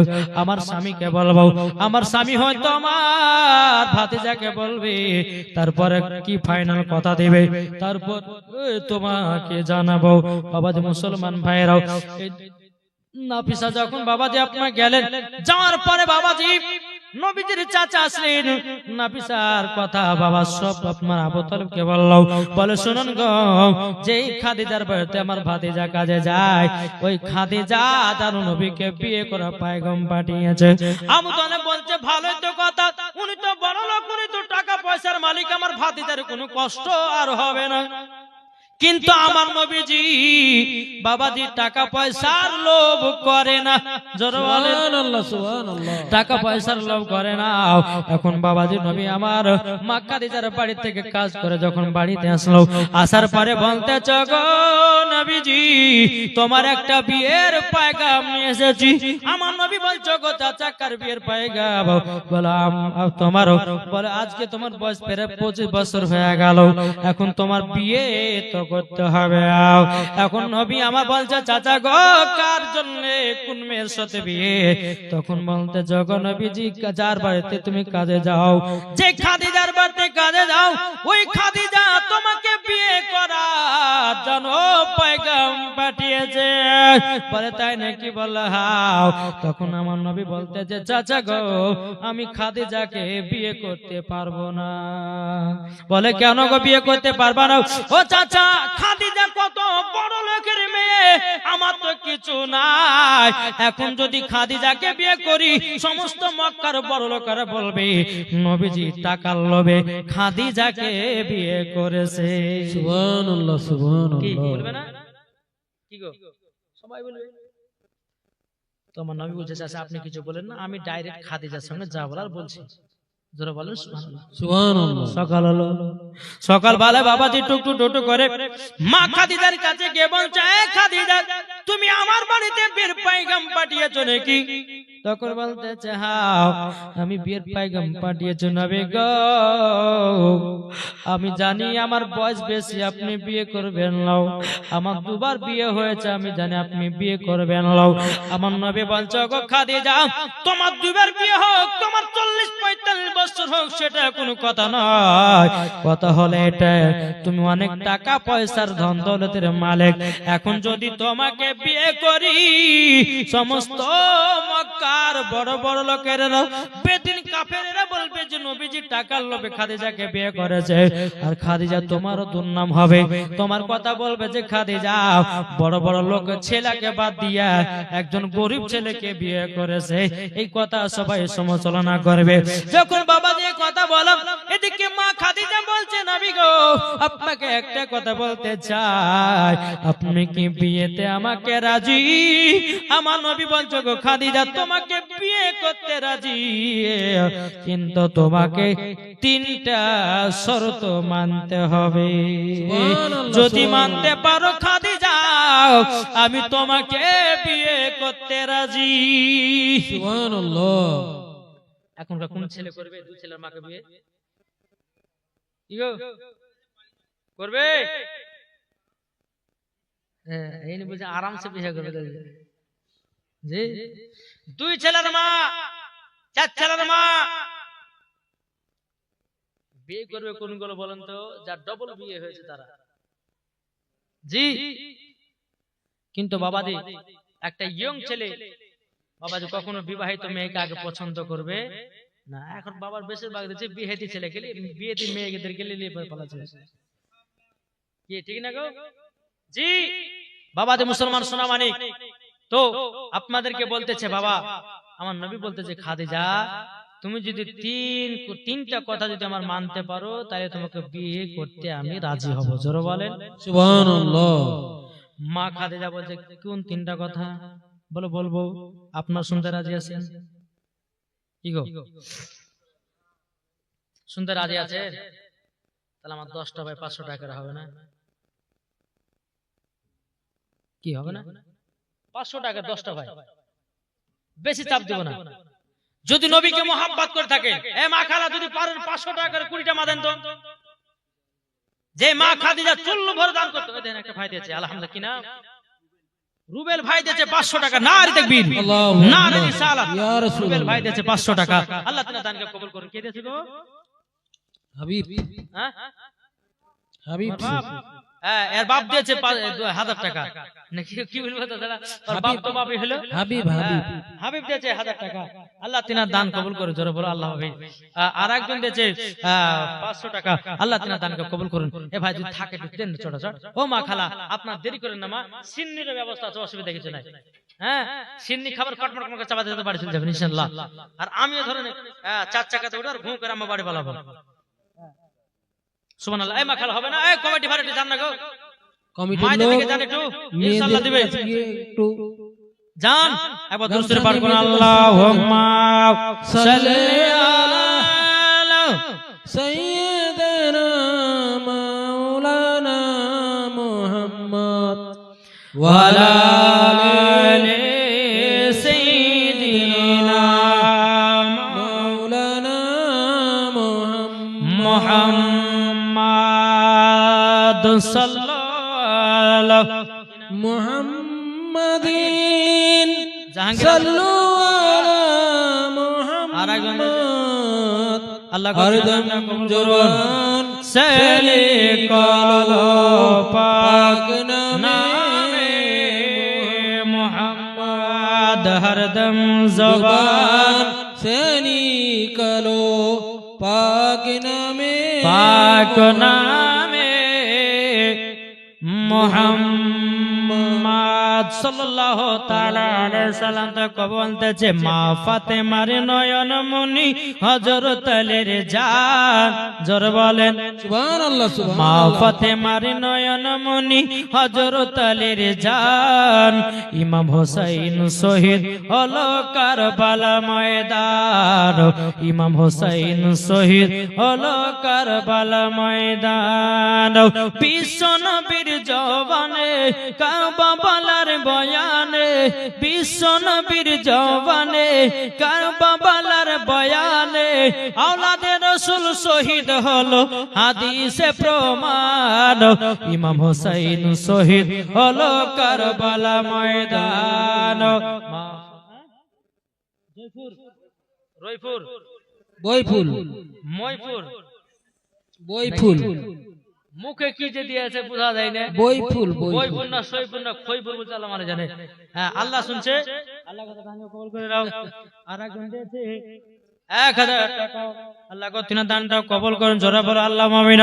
আমার স্বামীকে বলবো, আমার স্বামী হয়তো আমার ভাতিজাকে বলবে, তারপরে কি ফাইনাল কথা দিবে তারপর তোমাকে জানাবো। বাবাজি মুসলমান ভাইরাও, নাফিসা যখন বাবাজি আপনার গেলেন, যাওয়ার পরে বাবাজি নবীজির চাচা আসলেন। নাফিসার কথা বাবা সব আপনার আবু তালেবকে বললো। বলে শুনুন গো, যেই খাদিজার বাড়িতে আমার ভাতিজা কাজে যায়, ওই খাদিজা জানো নবীকে বিয়ে করা পায়গাম পাঠিয়েছে। আবু তালেব বলছে ভালোই তো কথা, উনি তো বড় লোক, উনি তো টাকা পয়সার মালিক, আমার ভাতিজার কোনো কষ্ট আর হবে না। কিন্তু আমার নবীজি বাবাজি টাকা পয়সার লোভ করে না। জোরে বলেন সুবহানাল্লাহ, সুবহানাল্লাহ। টাকা পয়সার লোভ করে না। এখন বাবাজি নবী আমার মা খাদিজার বাড়ি থেকে কাজ করে যখন বাড়িতে আসলো, আসার পরে বলতে গো নবীজি তোমার একটা বিয়ের পায়গাম নিয়ে এসেছি। আমার নবী বলছো গো চাচা কার বিয়ের পায়গাম? বললাম তোমারও। বলে আজকে তোমার বয়স প্রায় 25 বছর হয়ে গেল, এখন তোমার বিয়ে তো করতে হবে। এখন নবী আমার বলছে চাচা গো কার জন্য, কোন মেয়ের সাথে বিয়ে? তখন বলতে যখন নবীজি যার বাড়িতে তুমি কাজে যাও, যে খাদিজার বাড়িতে কাজে যাও, ওই খাদিজা তোমাকে বিয়ে করার জন্য পায়গাম পাঠিয়েছে। বলে তাই নাকি? বললো হাও। তখন আমার নবী বলতে যে চাচা গো আমি খাদিজাকে বিয়ে করতে পারবো না। বলে কেন গো বিয়ে করতে পারবা না? ও চাচা খাদিজা কত বড় লোকের মেয়ে, আমার তো কিছু নাই। এখন যদি খাদিজাকে বিয়ে করি সমস্ত মক্কার বড় লোকেরা বলবে নবীজি টাকার লোভে খাদিজাকে বিয়ে করেছে। সুবহানাল্লাহ, কি সুবহানাল্লাহ। বলবে না? কি গো সবাই বলবে। তো আমার নবী বলছে চাচা আপনি কিছু বলেন না, আমি ডাইরেক্ট খাদিজার সামনে যা বলার বলছি। জোরে বলেন সুবহানাল্লাহ। সুবহানাল্লাহ। সকাল হলো, সকাল বেলায় বাবাজি টুকটু টুটু করে মা খাদিজার কাছে গিয়ে বলছে এ খাদিজা তুমি আমার বাড়িতে বিয়ের পায়গাম পাঠিয়েছো নাকি? তখন বলতেছে হ্যাঁ আমি বিয়ের পায়গাম পাঠিয়েছি নবী গো, আমি জানি আমার বয়স বেশি, আপনি বিয়ে করবেন নাও, আমার দুবার বিয়ে হয়েছে, আমি জানি আপনি বিয়ে করবেন নাও। আমার নবী বলছে গো খাদিজা, তোমার দুবার বিয়ে হোক, তোমার 40-45 বছর হোক, সেটা কোনো কথা নয়, কথা হলো এটা তুমি অনেক টাকা পয়সার ধন দৌলতের মালিক। এখন যদি তোমাকে বিয়ে করি, সমস্ত মক্কার বড় বড় লোকেরা বেদিন কাফেরেরা বলবে যে নবীজি টাকার লোভে খাদিজাকে বিয়ে করেছে, আর খাদিজা তোমারও দুর্নাম হবে। তোমার কথা বলবে যে খাদিজা বড় বড় লোক ছেলেকে বাদ দিয়া একজন গরিব ছেলেকে বিয়ে করেছে, এই কথা সবাই সমালোচনা করবে। যখন বাবা যে কথা বললাম, এদিকে মা খাদিজা বলছে নবী গো, আপনাকে একটা কথা বলতে চাই, আপনি কি বিয়েতে আমাকে রাজি? আমার নবী বলছে গো খাদিজা, তোমাকে বিয়ে করতে রাজি, কিন্তু তোমাকে 3টা শর্ত মানতে হবে। যদি মানতে পারো খাদিজা, আমি তোমাকে বিয়ে করতে রাজি। সুবহানাল্লাহ। এখনকার কোন ছেলে করবে 2 ছেলের মাকে বিয়ে? কি গো করবে? এই নি বুঝে আরামসে বিয়ে করবে জি। 2 ছেলের মা, 4 ছেলের মা বিয়ে করবে কোনগুলো বলেন তো? যার ডবল বিয়ে হয়েছে তারা জি। কিন্তু বাবাজি একটা ইয়ং ছেলে বাবাজি কখনো বিবাহিত মেয়েকে আগে পছন্দ করবে না। এখন বাবার বেশিরভাগ দিচ্ছে বিয়েতে ছেলেকে, বিয়েতে মেয়েদেরকে নিয়ে পালাচ্ছে কি, ঠিক না গো জি। বাবাজি মুসলমান সোনা মানিক, তো আপনাদেরকে বলতেছে বাবা, আমার নবী বলতেছে খাদিজা, তুমি যদি 3টা কথা যদি আমার মানতে পারো, তাহলে তোমাকে বিয়ে করতে আমি রাজি হব। জোরে বলেন সুবহানাল্লাহ। মা খাদিজা বলছে কোন 3টা কথা? বলো বলবো, আপনার শুনতে রাজি আছেন? কি গো শুনতে রাজি আছে? তাহলে আমার 10টা ভাই 500 টাকা হবে না? কি হবে না? 500 টাকা 10টা ভাই, বেশি চাপ দেব না। যদি নবীকে মোহাব্বত করে থাকেন, এ মা খালা যদি পারেন 500 টাকা করে 20টা মা দেন তো। যে মা খাদিজা চুল্লু ভরে দান করতে, দেন একটা ভাই দিয়েছে আলহামদুলিল্লাহ, কি না রুবেল ভাই দিয়েছে 500 টাকা, নারী তাকবীর, নারী রিসালাত, ইয়া রাসূলুল্লাহ। রুবেল ভাই দিয়েছে 500 টাকা, আল্লাহ তাআলা দানকে কবুল করুন। কে দিয়েছে গো? হাবিব, হ্যাঁ হাবিব, হ্যাঁ এর বাপ দিয়েছে 1000 টাকা নাকি কি বলবো তো দাদা, ওর বাপ তো বাপই হলো হাবিব, হাবিব, হাবিব দিয়েছে 1000 টাকা, আল্লাহ তিনার দান কবুল করে। জোরে বলো আল্লাহ হাবিব। আর একজন দিয়েছে 500 টাকা, আল্লাহ তিনার দানকে কবুল করুন। এ ভাই যদি থাকে দেন ছোট ছোট। ও মা খালা আপনার দেরি করেন না মা, সিন্নির ব্যবস্থা আছে, অসুবিধা কিছু নাই। হ্যাঁ সিন্নি খাবার কটমট করে চাপাতে চাপাতে বাড়ি চলে যাবেন ইনশাআল্লাহ। আর আমিও ধরেন 4 চাকাতে উঠে আর ঘুম করে আমার বাড়ি পালাবো। সুবহানাল্লাহ। এই মা খালা হবে না, এই কমিটি ভাড়াটি জান না গো, কমিটির মায়েদের লোক দিকে জান একটু, ইনশাআল্লাহ দিবে। একটু জান একবার দুরূদ পাঠ করুন, আল্লাহুম্মা সাল্লি আলা সাইয়্যিদিনা মাওলানা মুহাম্মদ ওয়া আলা আলি সাইয়্যিদিনা মাওলানা মুহাম্মদ সাল্লাল্লাহু মুহাম্মাদিন জাহাঙ্গীর সাল্লু আলা মুহাম্মদ আল্লাহ হরদম জোরান সালি কালো পাক নামে মুহাম্মদ হরদম জবান সেনি কালো পাক নামে পাক নামে মুহাম্মদ সাল্লাল্লাহু তাআলা আলাইহি সাল্লাম তো বলতেছে মা ফাতেমার নয়ন মনি হযরত আলীর জান। জোরে বলেন সুবহানাল্লাহ, মা সুবহানাল্লাহ। ফাতেমার নয়ন মনি হযরত আলীর জান। ইমাম হোসেন শহীদ হলো কারবালা ময়দান, ইমাম হোসেন শহীদ হলো কারবালা ময়দান। বিশ্ব নবীর জবানে কাবা বালার বয়ানে বিশ্ব নবীর জবানে কারবালার বয়ানে আওলাদে রাসূল শহীদ হলো হাদিসে প্রমাণ ইমাম হোসেন শহীদ হলো কারবালা ময়দান রয়পুর বইফুল ময়পুর বইফুল মুখে কি যে দিয়েছে বোঝা যায় না বইফুল বইফুল না সইফুল না খইফুল বলতে আল্লাহ মানে জানে হ্যাঁ আল্লাহ শুনছে আল্লাহ কথা দান কবুল করে নাও আর একজন দিয়েছে 1000 টাকা আল্লাহ গো তিনা দানটা কবুল করেন জোরে বলো আল্লাহ আমিন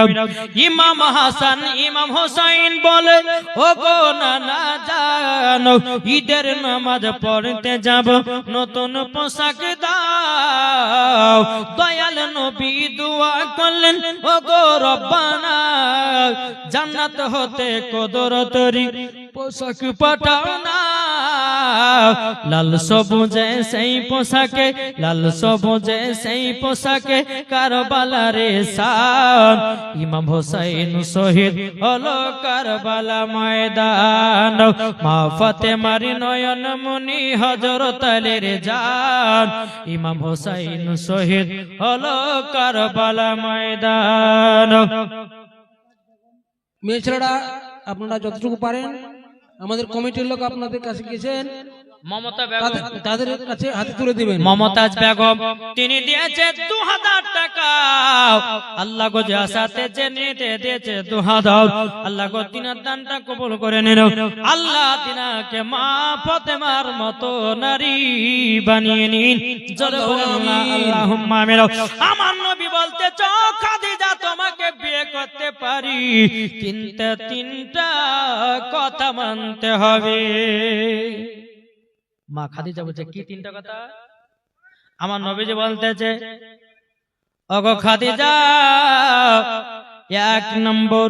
ইমাম হাসান ইমাম হোসেন বলে ও গো নানা জানো ঈদের নামাজ পড়তে যাব নতুন পোশাক দাও দয়াল নবী দোয়া করলেন ও গো রব্বানা জান্নাত হতে কদরতরি পোশাক পাঠাও না লাল সবুজে সেই পোশাকে লাল সবুজে সেই পোশাকে কারবালারে শান ইমাম হোসেন শহীদ হলো কারবালা ময়দান মা ফাতেমার নয়ন মনি হযরত আলীর জান ইমাম হোসেন শহীদ হলো কারবালা ময়দান মেয়ে ছেলেরা আপনারা যতটুকু পারেন আমাদের কমিটির লোক আপনাদের কাছে গেছেন মমতা বেগম তাদের কাছে হাতে তুলে দিবেন মমতাজ বেগম তিনি দিয়েছে 2000 টাকা আল্লাহ গো জাসাতে জেনেতে দিয়েছে 2000 আল্লাহ গো তিনার দানটা কবুল করে নিন আল্লাহ তিনাকে মা ফাতেমার মতো নারী বানিয়ে নিন জোরে বলুন আল্লাহুম্মা আমিন আমার নবী বলতে খাদিজা তোমাকে বিয়ে করতে পারি কিন্তু তিনটা কথা মানতে হবে মা খাদিজা বলছে কি তিনটা কথা আমার নবীজি বলতেছে ওগো খাদিজা এক নম্বর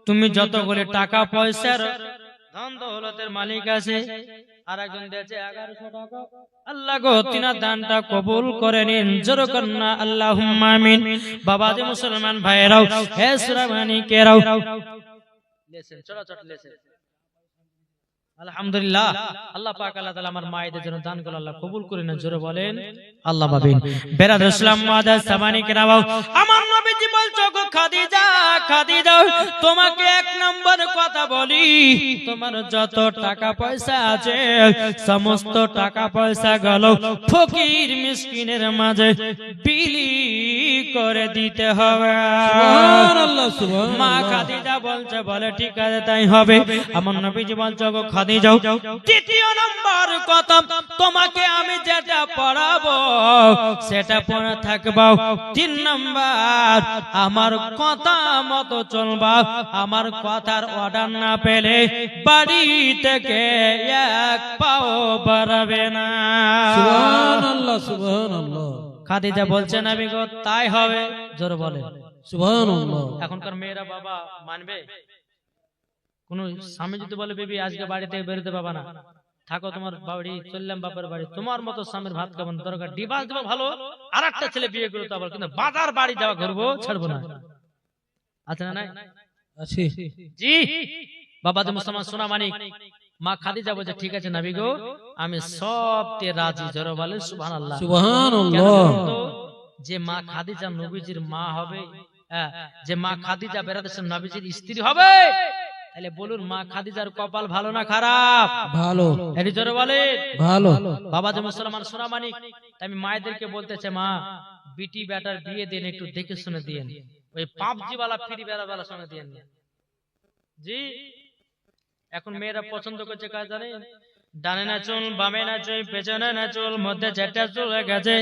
তুমি যতগুলো টাকা পয়সার ধন দৌলতের মালিক আছে আর একজন দিয়েছে 1100 টাকা আল্লাহ গো তিনার দানটা কবুল করে নিন জোরে কন্না আল্লাহুম্মা আমিন বাবাজি মুসলমান ভাইরাও হে সুরামানি কেরাও লেসেন চলো চট লেসেন আলহামদুলিল্লাহ আল্লাহ পাক আল্লাহ তাআলা আমার মায়েদের জন্য দান করে আল্লাহ কবুল করে নেন জোরে বলেন আল্লাহ আমিন বেরাদর ইসলাম মুআদ্দাস সামানি কেরাম আমার নবীজি বলছো গো খাদিজা খাদিজা তোমাকে এক নম্বর কথা বলি তোমার যত টাকা পয়সা আছে সমস্ত টাকা পয়সা গুলো ফকির মিসকিনের মাঝে বিলি করে দিতে হবে সুবহানাল্লাহ সুবহানাল্লাহ মা খাদিজা বলছে বলে ঠিক আছে তাই হবে আমার নবীজি বলছো গো খাদিজা দ্বিতীয় নম্বর কথা তোমাকে আমি যেটা পড়াবো সেটা পড়ে থাকবা তিন নম্বর আমার কথা মতো চলবা আমার কথার অর্ডার না পেলে বাড়ি থেকে এক পাও বাড়াবে না সুবহানাল্লাহ সুবহানাল্লাহ খাদিজা বলছে নবী গো তাই হবে জোরে বলে সুবহানাল্লাহ এখনকার মেয়েরা বাবা মানবে কোন স্বামী যদি বলে বেবি আজকে বাড়ি থেকে বেরোতে পাবা না থাকো তোমার বাড়ি চললাম বাপের বাড়ি তোমার মতো স্বামীর ভাত খাবো না দরকার ডিভোর্স দেবো ভালো আর একটা ছেলে বিয়ে করতে আবার কিন্তু বাজার বাড়ি যাওয়া ঘুরবো ছাড়বো না আছে না নাই আছে জি বাবাজি মুসলমান সোনা মানিক মা খাদিজা বলছে ঠিক আছে নবী গো আমি সবতে রাজি জোরে বলেন সুবহানাল্লাহ সুবহানাল্লাহ যে মা খাদিজা নবীজির মা হবে যে মা খাদিজা বেরাদের নবীজির স্ত্রী হবে তাহলে বলুন মা খাদিজার কপাল ভালো না খারাপ ভালো এটি জোরে বলে ভালো বাবাজি মুসলমান সোনা মানিক আমি মায়েদেরকে বলতেছে মা বিটি বেটার বিয়ে দিন একটু দেখে শুনে দিয়েন ওই পাবজি वाला ফ্রি বেলা সঙ্গে দিয়েন জি এখন মেয়েরা পছন্দ করছে কাজ জানেন ডানে না চুল বামে না চুল পেছনে না চুল মধ্যে যেটা চুল গেছে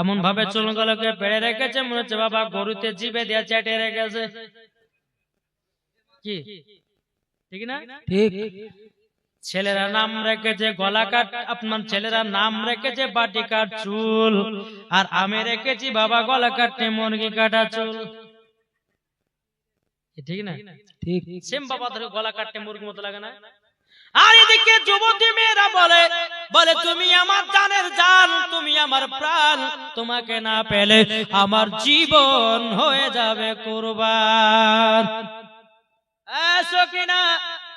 এমন ভাবে চুলগুলোকে পেড়ে রেখেছে মনে হচ্ছে বাবা গরুতে জিভে দিয়ে চেটে রেখেছে কি ঠিক না ঠিক ছেলেরা নাম রেখেছে গলা কাট আপনার ছেলেরা নাম রেখেছে বাটি কাট চুল আর আমি রেখেছি বাবা গলা কাটতে মুরগি কাটা চুল ঠিক না ঠিক সেম বাবা ধরে গলা কাটতে মুরগি মতো লাগে না আর এদিকে যুবতী মেয়েরা বলে বলে তুমি আমার জানের জান তুমি আমার প্রাণ তোমাকে না পেলে আমার জীবন হয়ে যাবে কুরবান সকিনা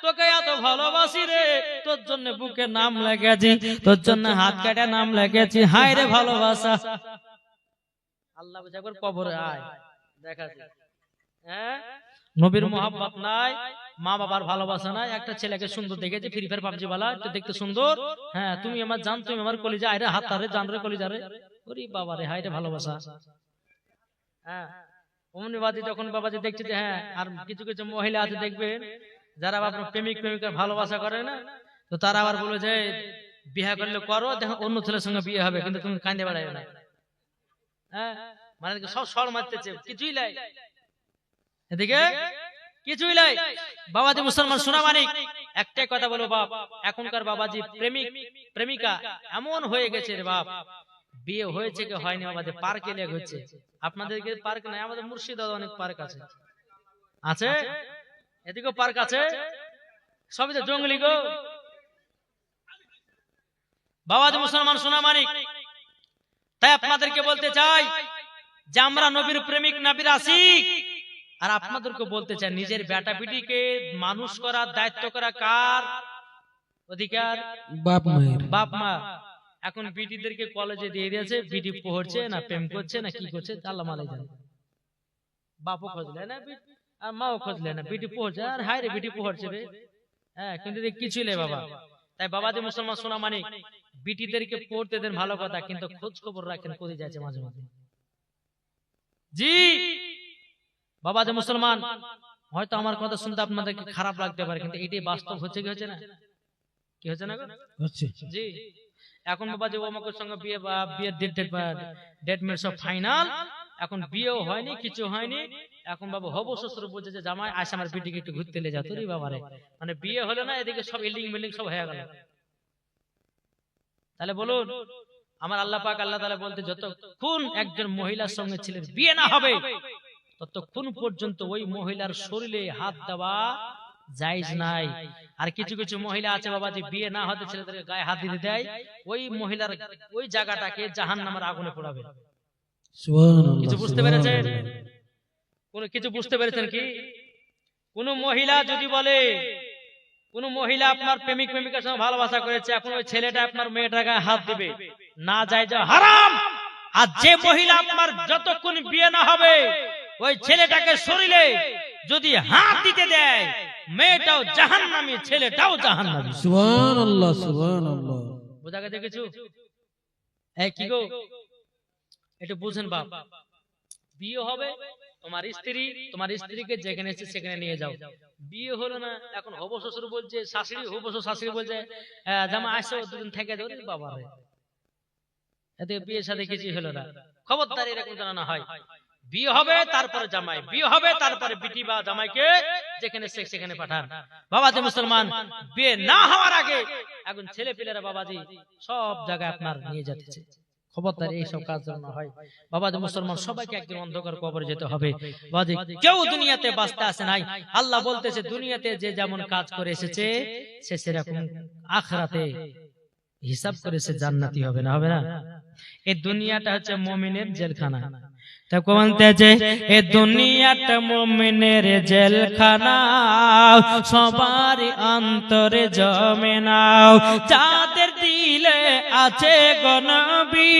তোকে এত ভালোবাসি রে, তোর জন্য বুকে নাম লেগেছি, তোর জন্য হাত কাটে নাম লেগেছি, হায় রে ভালোবাসা। আল্লাহ বলছে একবার কবরে আয় দেখাচ্ছি। হ্যাঁ, নবীর মোহাব্বত নাই, মা বাবার ভালোবাসা নাই, একটা ছেলেকে সুন্দর দেখেছি ফ্রি ফায়ার পাবজি वाला, তো দেখতে সুন্দর, হ্যাঁ তুমি আমার জান, তুমি আমার কলিজা, আয় রে হাত রে জান রে কলিজা রে, ওরে বাবা রে, হায় রে ভালোবাসা। হ্যাঁ, অমনিবাদী যখন বাবাজি দেখছে যে হ্যাঁ, আর কিছু কিছু মহিলা আছে দেখবেন যারা আপনার প্রেমিক প্রেমিকার ভালোবাসা করে না, তো তারা আবার বলে যে বিয়ে করলে করো, দেখো অন্য ছেলের সঙ্গে বিয়ে হবে, কিন্তু তুমি কাঁদে বেড়াই না। হ্যাঁ, মানে সব সর মারতেছে, কিছুই লাই এদিকে, কিছুই লাই। বাবাজি মুসলমান সোনা মানিক, একটাই কথা বলবো বাপ, এখনকার বাবাজি প্রেমিক প্রেমিকা এমন হয়ে গেছে রে বাপ, বিয়ে হয়েছে কি হয়নি বাবাজি পার্কে লেগ হচ্ছে। আপনাদেরকে পার্ক নাই, আমাদের মুর্শিদাবাদে অনেক পার্ক আছে, আছে এদিকেও পার্ক আছে, সবই তো জঙ্গলি গো। বাবাজি মুসলমান সোনা মানিক, তাই আপনাদেরকে বলতে চাই যে আমরা নবীর প্রেমিক, নবীর আশিক। আর আপনাদেরকে বলতে চাই নিজের বেটা বেটিকে মানুষ করার দায়িত্ব করা কার অধিকার? বাপ মায়ের। বাপ মা। এখন বিটিদেরকে কলেজে দিয়ে দিয়েছে, বিটি পড়ছে না প্রেম করছে না কি করছে আল্লাহ মালাই জানে। বাপও খোঁজলে না আর মাও খোঁজলে না, বিটি পড়ছে আর হায় রে বিটি পড়ছে রে, হ্যাঁ কিন্তু কিছুই নেই বাবা। তাই বাবাজি মুসলমান সোনা মানিক, বিটিদেরকে পড়তে দেন ভালো কথা, কিন্তু খোঁজ খবর রাখেন কোথায় যাচ্ছে মাঝে মাঝে। জি বাবাজি মুসলমান, হয়তো আমার কথা শুনতে আপনাদেরকে খারাপ লাগতে পারে, কিন্তু এটাই বাস্তব হচ্ছে কি হচ্ছে না, কি হচ্ছে না গো? হচ্ছে। জি এখন বাবাজি ওমাকের সঙ্গে বিয়ে বা বিয়ের ডেট মেট সব ফাইনাল, এখন বিয়েও হয়নি কিছু হয়নি, এখন বাবা হবো শ্বশুর বলছে যে জামাই আসে আমার বিটিকে একটু ঘুরতে নিয়ে যা, তোরই বাবারে, মানে বিয়ে হলো না এদিকে সব ইল্ডিং বিল্ডিং সব হয়ে গেল। তাহলে বলুন আমার আল্লাহ পাক আল্লাহ তাআলা বলতে, যতক্ষণ একজন মহিলার সঙ্গে ছেলের বিয়ে না হবে ততক্ষণ পর্যন্ত ওই মহিলার শরীরে হাত দেওয়া জায়েজ নাই। আর কিছু কিছু মহিলা আছে বাবাজি বিয়ে না হতে ছেলেদেরকে গায়ে হাত দিতে দেয়, ওই মহিলার ওই জায়গাটাকে জাহান্নামের আগুনে পোড়াবে। সুবহানাল্লাহ। কিছু বুঝতে পেরেছেন? কোন কিছু বুঝতে পেরেছেন কি? কোন মহিলা যদি বলে, কোন মহিলা আপনার প্রেমিক প্রেমিকার সঙ্গে ভালোবাসা করেছে, এখন ওই ছেলেটা আপনার মেয়েটার গায়ে হাত দিবে, না যায় যা হারাম। আর যে মহিলা আপনার যতক্ষণ বিয়ে না হবে ওই ছেলেটাকে শরীরে যদি হাত দিতে দেয়, মেয়েটাও জাহান্নামী ছেলেটাও জাহান্নামী। সুবহানাল্লাহ সুবহানাল্লাহ। বুঝা গেছে কিছু? এই কি গো একটু বুঝেন বাপ, বিয়ে হবে তোমার স্ত্রী, তোমার স্ত্রীকে যেখানে এসে সেখানে নিয়ে যাও। বিয়ে হলো না, এখন হবো শ্বশুর বলছে, শাশুড়ি হবো শাশুড়ি বলছে জামা আসো দুদিন থেকে যাও, বাবা রে এতে বিয়ের সাথে কিছুই হলো না। খবরদার এরকম জানানো হয়, বিয়ে হবে তারপরে জামাই, বিয়ে হবে তারপরে বিটি বা জামাইকে যেখানে সেখানে পাঠান। বাবাজি মুসলমান, বিয়ে না হওয়ার আগে এখন ছেলে পেলেরা বাবাজি সব জায়গায় আপনার নিয়ে যাচ্ছে। খবরদার এইসব কাজ যেন না হয়। বাবাজি মুসলমান, সবাইকে একদিন অন্ধকার কবরে যেতে হবে। বাবাজি কেউ দুনিয়াতে বাঁচতে আসে নাই। আল্লাহ বলতেছে দুনিয়াতে যে যেমন কাজ করে এসেছে সে সেরকম আখিরাতে হিসাব করে সে জান্নাতি হবে না, হবে না? এই দুনিয়াটা হচ্ছে মুমিনের জেলখানা। তা বলতেছে এই দুনিয়াটা মুমিনের জেলখানা, সবার অন্তরে জমে নাও, যাদের দিলে আছে গো নবী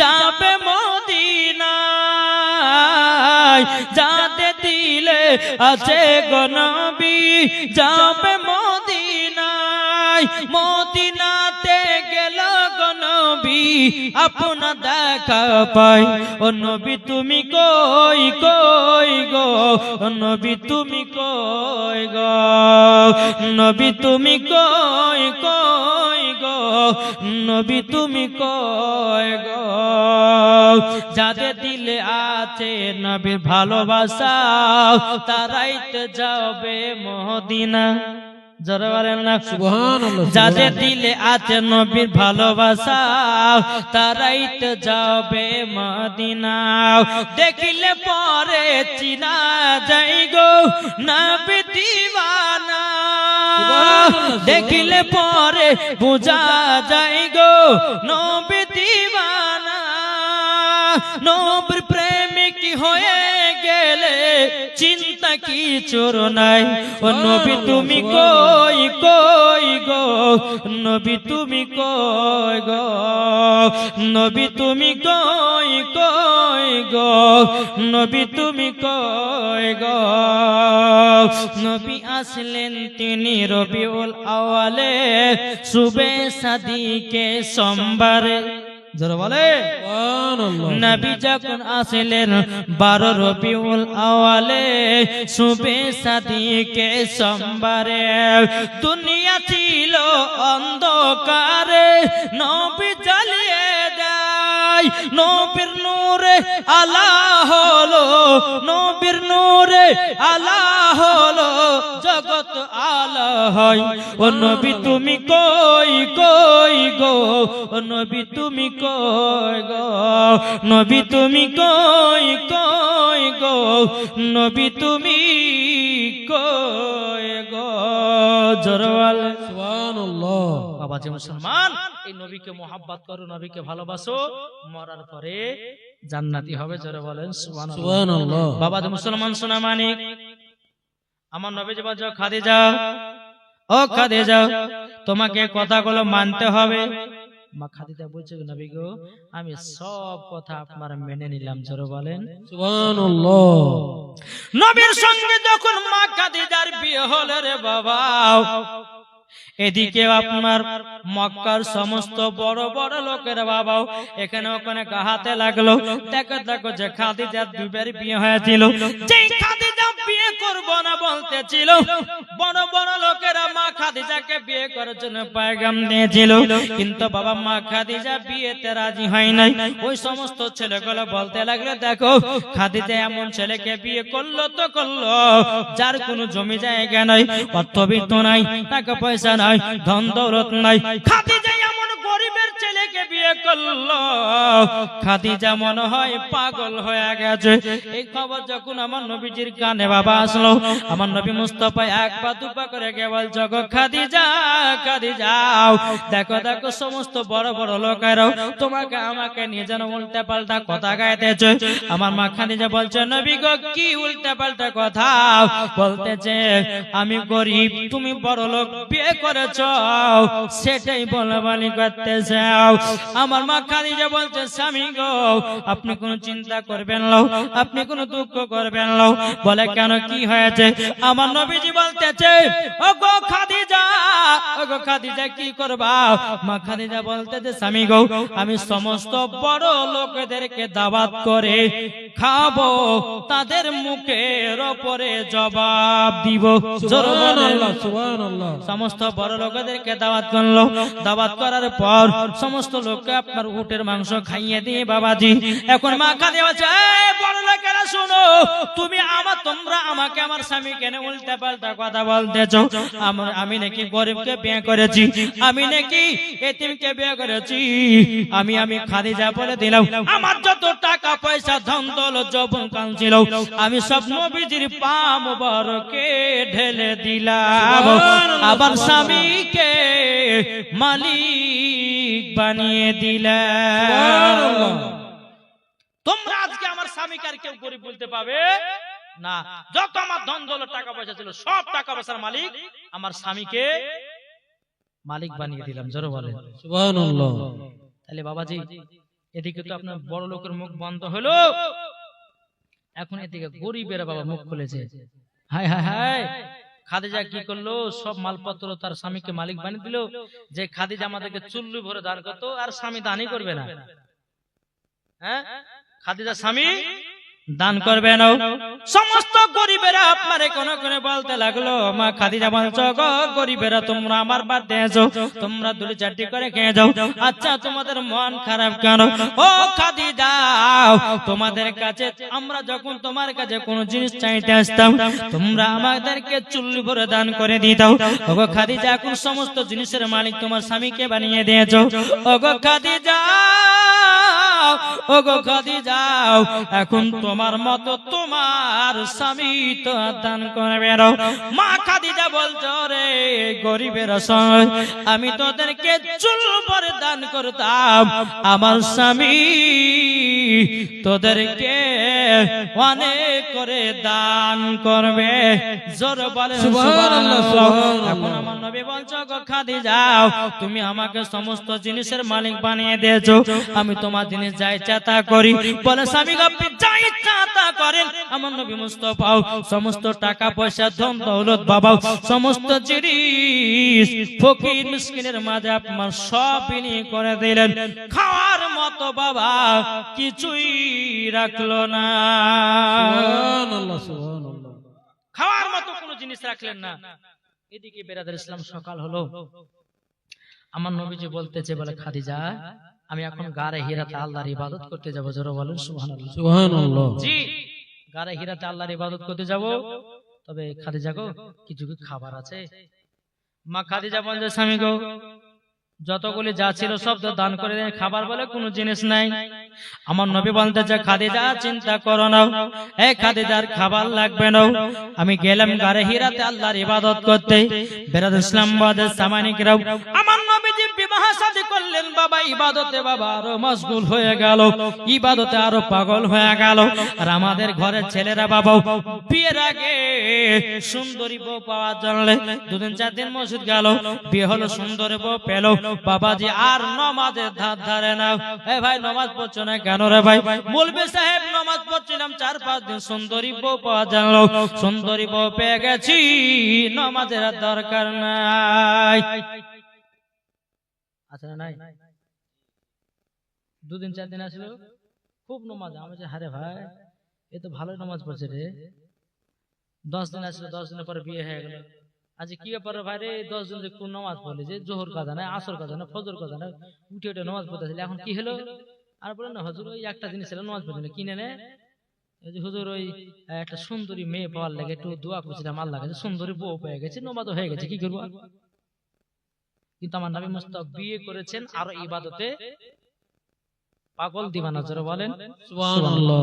যাবে মদিনায়, যাদের দিলে আছে গো নবী যাবে মদিনায়, মদিনাতে গেল গো নবী আপনা দেখা পাই, ও নবী তুমি কই কই গো, ও নবী তুমি কই গো, নবী তুমি কই কই গো, নবী তুমি কই গো, যাদের দিলে আছে নবীর ভালোবাসা তারাই তো যাবে মদিনা। জোরে বলেন না সুবহানাল্লাহ। যাদের দিলে আছে নবীর ভালোবাসা তারাই তো যাবে মদিনা, দেখিলে পরে চিনা যাই গো নবী দিওয়ানা, দেখিলে পরে বুঝা যাই গো নবী দিওয়ানা, নবীর প্রেমিক হয়ে গেলে চিন্তা কিছুর নাই। ও নবী তুমি কই কই গো, নবী তুমি কই গো, নবী তুমি কই কই গো, নবী তুমি কই গো। নবী আসলেন তিনি রবিউল আওয়ালে, সুবে সাদিকে সোমবারে। জোরে বলে সুবহানাল্লাহ। নবী যখন আসলেন 12 রবিউল আওয়ালে, সুবে সাদিকে সোমবারে। দুনিয়া ছিল অন্ধকারে, নবী জ্বালিয়ে দেয়, নবীর নূরে আলা হলো, নবীর নূরে আলা হলো, জগৎ আলা হয়। ও নবী তুমি কই কই গো, ও নবী তুমি কই গো, নবী তুমি কই কই গো, নবী তুমি কই গো। জোরওয়াল সুবহানাল্লাহ। বাবা যে মুসলমান, এই নবীকে মোহাব্বত করো, নবীকে ভালোবাসো, মরার পরে জান্নাতি হবে। জোরে বলেন সুবহানাল্লাহ। সুবহানাল্লাহ। বাবা যে মুসলমান সোনা মানিক, আমার নবী যে বলছো খাদিজা, ও খাদিজা তোমাকে কথাগুলো মানতে হবে। মা খাদিজা বলছে নবী গো আমি সব কথা আপনার মেনে নিলাম। জোরে বলেন সুবহানাল্লাহ। নবীর সঙ্গে যখন মা খাদিজার বিয়ে হলো রে বাবা, এদিকে আপনার মক্কার সমস্ত বড় বড় লোকের বাবাও এখানে ওখানে গাহাতে লাগলো। দেখো দেখো যে খাদিজার দুবার বিয়ে হয়েছিল, যেই খাদিজা বিয়ে করব না বলতেছিল, বড় বড় লোকেরা মা খাদিজাকে বিয়ে করার জন্য পয়গাম দিয়েছিল, কিন্তু বাবা মা খাদিজা বিয়েতে রাজি হয় নাই। ওই সমস্ত ছেলেগুলো বলতে লাগলো দেখো খাদিজা এমন ছেলেকে বিয়ে করলো তো করলো যার কোনো জমি জায়গা নাই, অর্থবিত্ত নাই, টাকা পয়সা নাই, ধন দৌলত নাই। খাদিজা এমন গরিবের ছেলেকে বিয়ে করলো, খাদিজা মনে হয় পাগল হয়ে গেছে। এই খবর যখন আমার নবীজির কানে বাবা আসলো, আমার নবী মুস্তাফা এক পা দুপা করে গে বলছে গো খাদিজা, খাদিজা দেখো দেখো সমস্ত বড় বড় লোকেরাও তোমাকে আমাকে নিয়ে যেন উল্টা পাল্টা কথা গাইতেছে। আমার মা খাদিজা বলছে নবী গো কি উল্টা পাল্টা কথা বলতেছে? আমি গরিব, তুমি বড় লোক, বিয়ে করেছো সেটাই বলাবলি করতেছে। আমার মা খাদিজা বলছে স্বামী গো আপনি কোনো চিন্তা করবেন না, আপনি কোনো দুঃখ করবেন না। বলে কেন কি হয়েছে? আমার নবীজি বলতেছে ও গো খাদিজা, ও গো খাদিজা কি করবা? মা খাদিজা বলতেছে স্বামী গো আমি সমস্ত বড় লোকদেরকে দাওয়াত করে খাবো, তাদের মুখের উপরে জবাব দিব। সুবহানাল্লাহ। সুবহানাল্লাহ। সমস্ত বড় লোকদেরকে দাওয়াত করলো, দাওয়াত করার পর সমস্ত লোককে আপনার উটের মাংস খাইয়ে দিয়ে বাবাজি এখন মা খাদিজা বলছে এই বড় লোকেরা শুনো, তুমি তোমরা আমাকে আমার স্বামী কেন উল্টা পাল্টা কথা বলতেছো? আমি নাকি গরিবকে বিয়ে করেছি, আমি নাকি এতিমকে বিয়ে করেছি। আমি খাদিজা বলে দিলাম আমার যত টাকা পয়সা ধন দৌলত যৌবন কাল ছিল আমি সব নবীজির পা মুবারকে ঢেলে দিলাম, আবার স্বামীকে মালিক বানিয়ে দিলাম। তোমরা আজকে আমার স্বামীকে আর কেউ গরিব বলতে পাবে না। যত আমার ধন দৌলত টাকা পয়সা ছিল সব টাকা পয়সার মালিক আমার স্বামীকে মালিক বানিয়ে দিলাম। জোরে বলেন সুবহানাল্লাহ। তাহলে বাবাজি এদিকে তো আপনার বড় লোকের মুখ বন্ধ হলো, এখন এদিকে গরিবের বাবা মুখ খুলেছে। হায় হায় হায়, খাদিজা কি করলো? সব মালপত্র তার স্বামীকে মালিক বানিয়ে দিল। যে খাদিজা আমাদেরকে চুল্লু ভরে দান করতো আর স্বামী দানই করবে না। হ্যাঁ, খাদিজা স্বামী দান করবে না। সমস্ত গরিবেরা আপনারে কোন কোন বলতে লাগলো মা খাদিজা বলছো গো গরিবেরা তোমরা আমার বাদ দিয়েছো, তোমরা দুলি চারটি করে খেয়ে যাও। আচ্ছা তোমাদের মন খারাপ কেন? ও খাদিজা তোমাদের কাছে আমরা যখন তোমার কাছে কোন জিনিস চাইতে আসতাম তোমরা আমাদেরকে চুল্লি ভরে দান করে দিতাও। ওগো খাদিজা এখন সমস্ত জিনিসের মালিক তোমার স্বামীকে বানিয়ে দিয়েছো। ওগো খাদিজা, ওগো খাদিজা এখন তোমার মতো তোমার স্বামী তো দান করবে না। মা খাদিজা বলছো রে গরিবের সঙ্গে আমি তোদেরকে চুল ভরে দান করতাম, আমার স্বামী তোদেরকে অনেক করে দান করবে। জোর বলেন সুবহানাল্লাহ, সুবহানাল্লাহ। সুবহানাল্লাহ। এখন আমার নবী বলছো গো খাদিজা, তুমি আমাকে সমস্ত জিনিসের মালিক বানিয়ে দিয়েছো, আমি তোমার জিনিস যা ইচ্ছা তা করি। বলে স্বামী গো আপনি যা ইচ্ছা তা করেন। আমার নবী মুস্তাফা সমস্ত টাকা পয়সা ধন দৌলত বাবা সমস্ত জিনিস ফকির মিসকিনের মাঝে আপনার সব বিনিয়োগ করে দিলেন। খাওয়ার মতো বাবা কিছুই রাখলো না, সুবহানাল্লাহ, সুবহানাল্লাহ। খাওয়ার মতো কোনো জিনিস রাখলেন না। এদিকে বেরাদার ইসলাম সকাল হলো, আমার নবীজি বলতেছে, বলে খাদিজা আমি এখন গারে হিরাতে আল্লাহর ইবাদত করতে যাব। জোরে বলেন সুবহানাল্লাহ। সুবহানাল্লাহ। জি, গারে হিরাতে আল্লাহর ইবাদত করতে যাব। তবে খাদিজা গো কিছু কি খাবার আছে? মা খাদিজা বলছে, স্বামী গো যতগুলি যা ছিল সব তো দান করে দেন, খাবার বলে কোনো জিনিস নাই। আমার নবী বলতেছে, খাদিজা চিন্তা করো না, এই খাদিজার খাবার লাগবে না, আমি গেলাম গারে হিরাতে আল্লাহর ইবাদত করতে। বেরাদার ইসলাম বাদের সামানিকরাও, আমার নবীজি বিবাহ শাদী করলেন বাবা, ইবাদতে বাবা আরো মশগুল হয়ে গেল, ইবাদতে আরো পাগল হয়ে গেল। আর আমাদের ঘরের ছেলেরা বাবা বিয়ের আগে সুন্দরী বউ পাওয়ার জন্য 2-4 দিন মসজিদ গেল, বিয়ে হলো, সুন্দরী বউ পেল, বাবাজি আর নামাজের ধার ধারে না। এ ভাই নামাজ পড়ছো না কেন রে ভাই? মৌলভী সাহেব নামাজ পড়ছিলাম, 4-5 দিন সুন্দরী বউ পাওয়া গেল, সুন্দরী বউ পেয়ে গেছি, নামাজের আর দরকার নাই। আচ্ছা নাই, 2-4 দিন আসলো খুব নামাজ, আমি যে হারে ভাই এ তো ভালো নামাজ পড়ছে রে। 10 দিন আসলো, 10 দিনের পরে বিয়ে হয়ে গেল। আজ কি ব্যাপার ভাই রে, 10 দিন কোন নামাজ পড়লে যে জোহর কাজা না, আসর কাজা না, ফজর কাজা না, উঠে উঠে নামাজ পড়তেছিল, এখন কি হলো? আর বলে না হুজুর ওই একটা জিনিস ছিল নামাজ পড়তে কিনে নে, হুজুর ওই একটা সুন্দরী মেয়ে পাওয়ার লাগে একটু দোয়া করছিলাম আল্লাহ কাছে, সুন্দরী বউ পেয়ে গেছে, নামাজ হয়ে গেছে, কি করবো? কিন্তু আমার নবী মুস্তাফা বিয়ে করেছেন আর ইবাদতে পাগল দিওয়ানা। জোরে বলেন সুবহানাল্লাহ।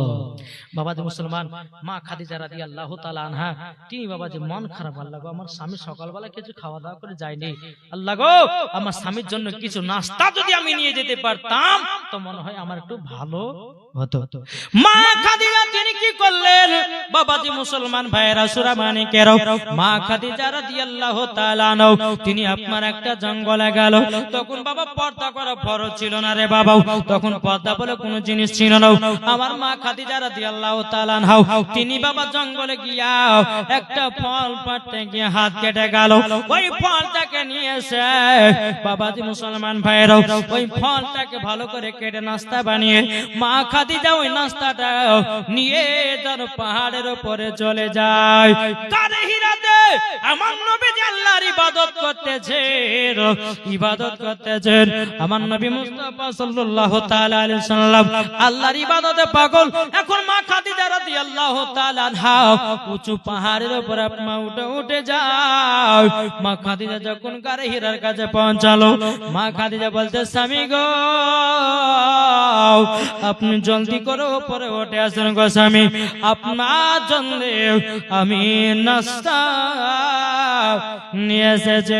বাবাজি মুসলমান, মা খাদিজা রাদিয়াল্লাহু তাআলা আনহা তিনি বাবাজি মন খারাপ, আল্লাহ গো আমার স্বামী সকালবেলা কিছু খাওয়া দাওয়া করে যায়নি, আল্লাহ গো আমার স্বামীর জন্য কিছু নাস্তা যদি আমি নিয়ে যেতে পারতাম তো মনে হয় আমার একটু ভালো হতো। মা খাদিজা তিনি কি করলেন বাবাজি মুসলমান ভাইয়েরা সুরামানিকেরাও, মা খাদিজা রাদিয়াল্লাহু তাআলা আনহা তিনি আপনার একটা জঙ্গলে গেল। তখন বাবা পর্দা করা ফরজ ছিল না রে বাবা, তখন পর্দা বলে কোনো জিনিস ছিল না। আমার মা খাদিজা রাদিয়াল্লাহু তাআলা আনহা তিনি বাবা জঙ্গলে গিয়া একটা ফল পাড়তে গিয়ে হাত কেটে গেল, ওই ফলটাকে নিয়ে এসে বাবাজি মুসলমান ভাইয়েরা ওই ফলটাকে ভালো করে কেটে নাস্তা বানিয়ে মা খাদিজা ওই নাস্তাটা নিয়ে তার পাহাড়ের উপরে চলে যায়। গারে হিরাতে আমার নবী আল্লাহর ইবাদত করতেছেন, ইবাদত করতেছেন। আমার নবী মুস্তাফা সাল্লাল্লাহু তাআলা আলাইহি সাল্লাম আল্লাহর ইবাদতে পাগল। এখন মা খাদিজা রাদিয়াল্লাহু তাআলা আনহা উঁচু পাহাড়ের উপর আপনা উঠে উঠে যায়। মা খাদিজা যখন গারে হীরার কাছে পৌঁছালো, মা খাদিজা বলতে, স্বামী গো আপনি জলদি করে উপরে উঠে আসেন গো স্বামী, আপনার জন্য আমি নাস্তা নিয়ে এসেছি।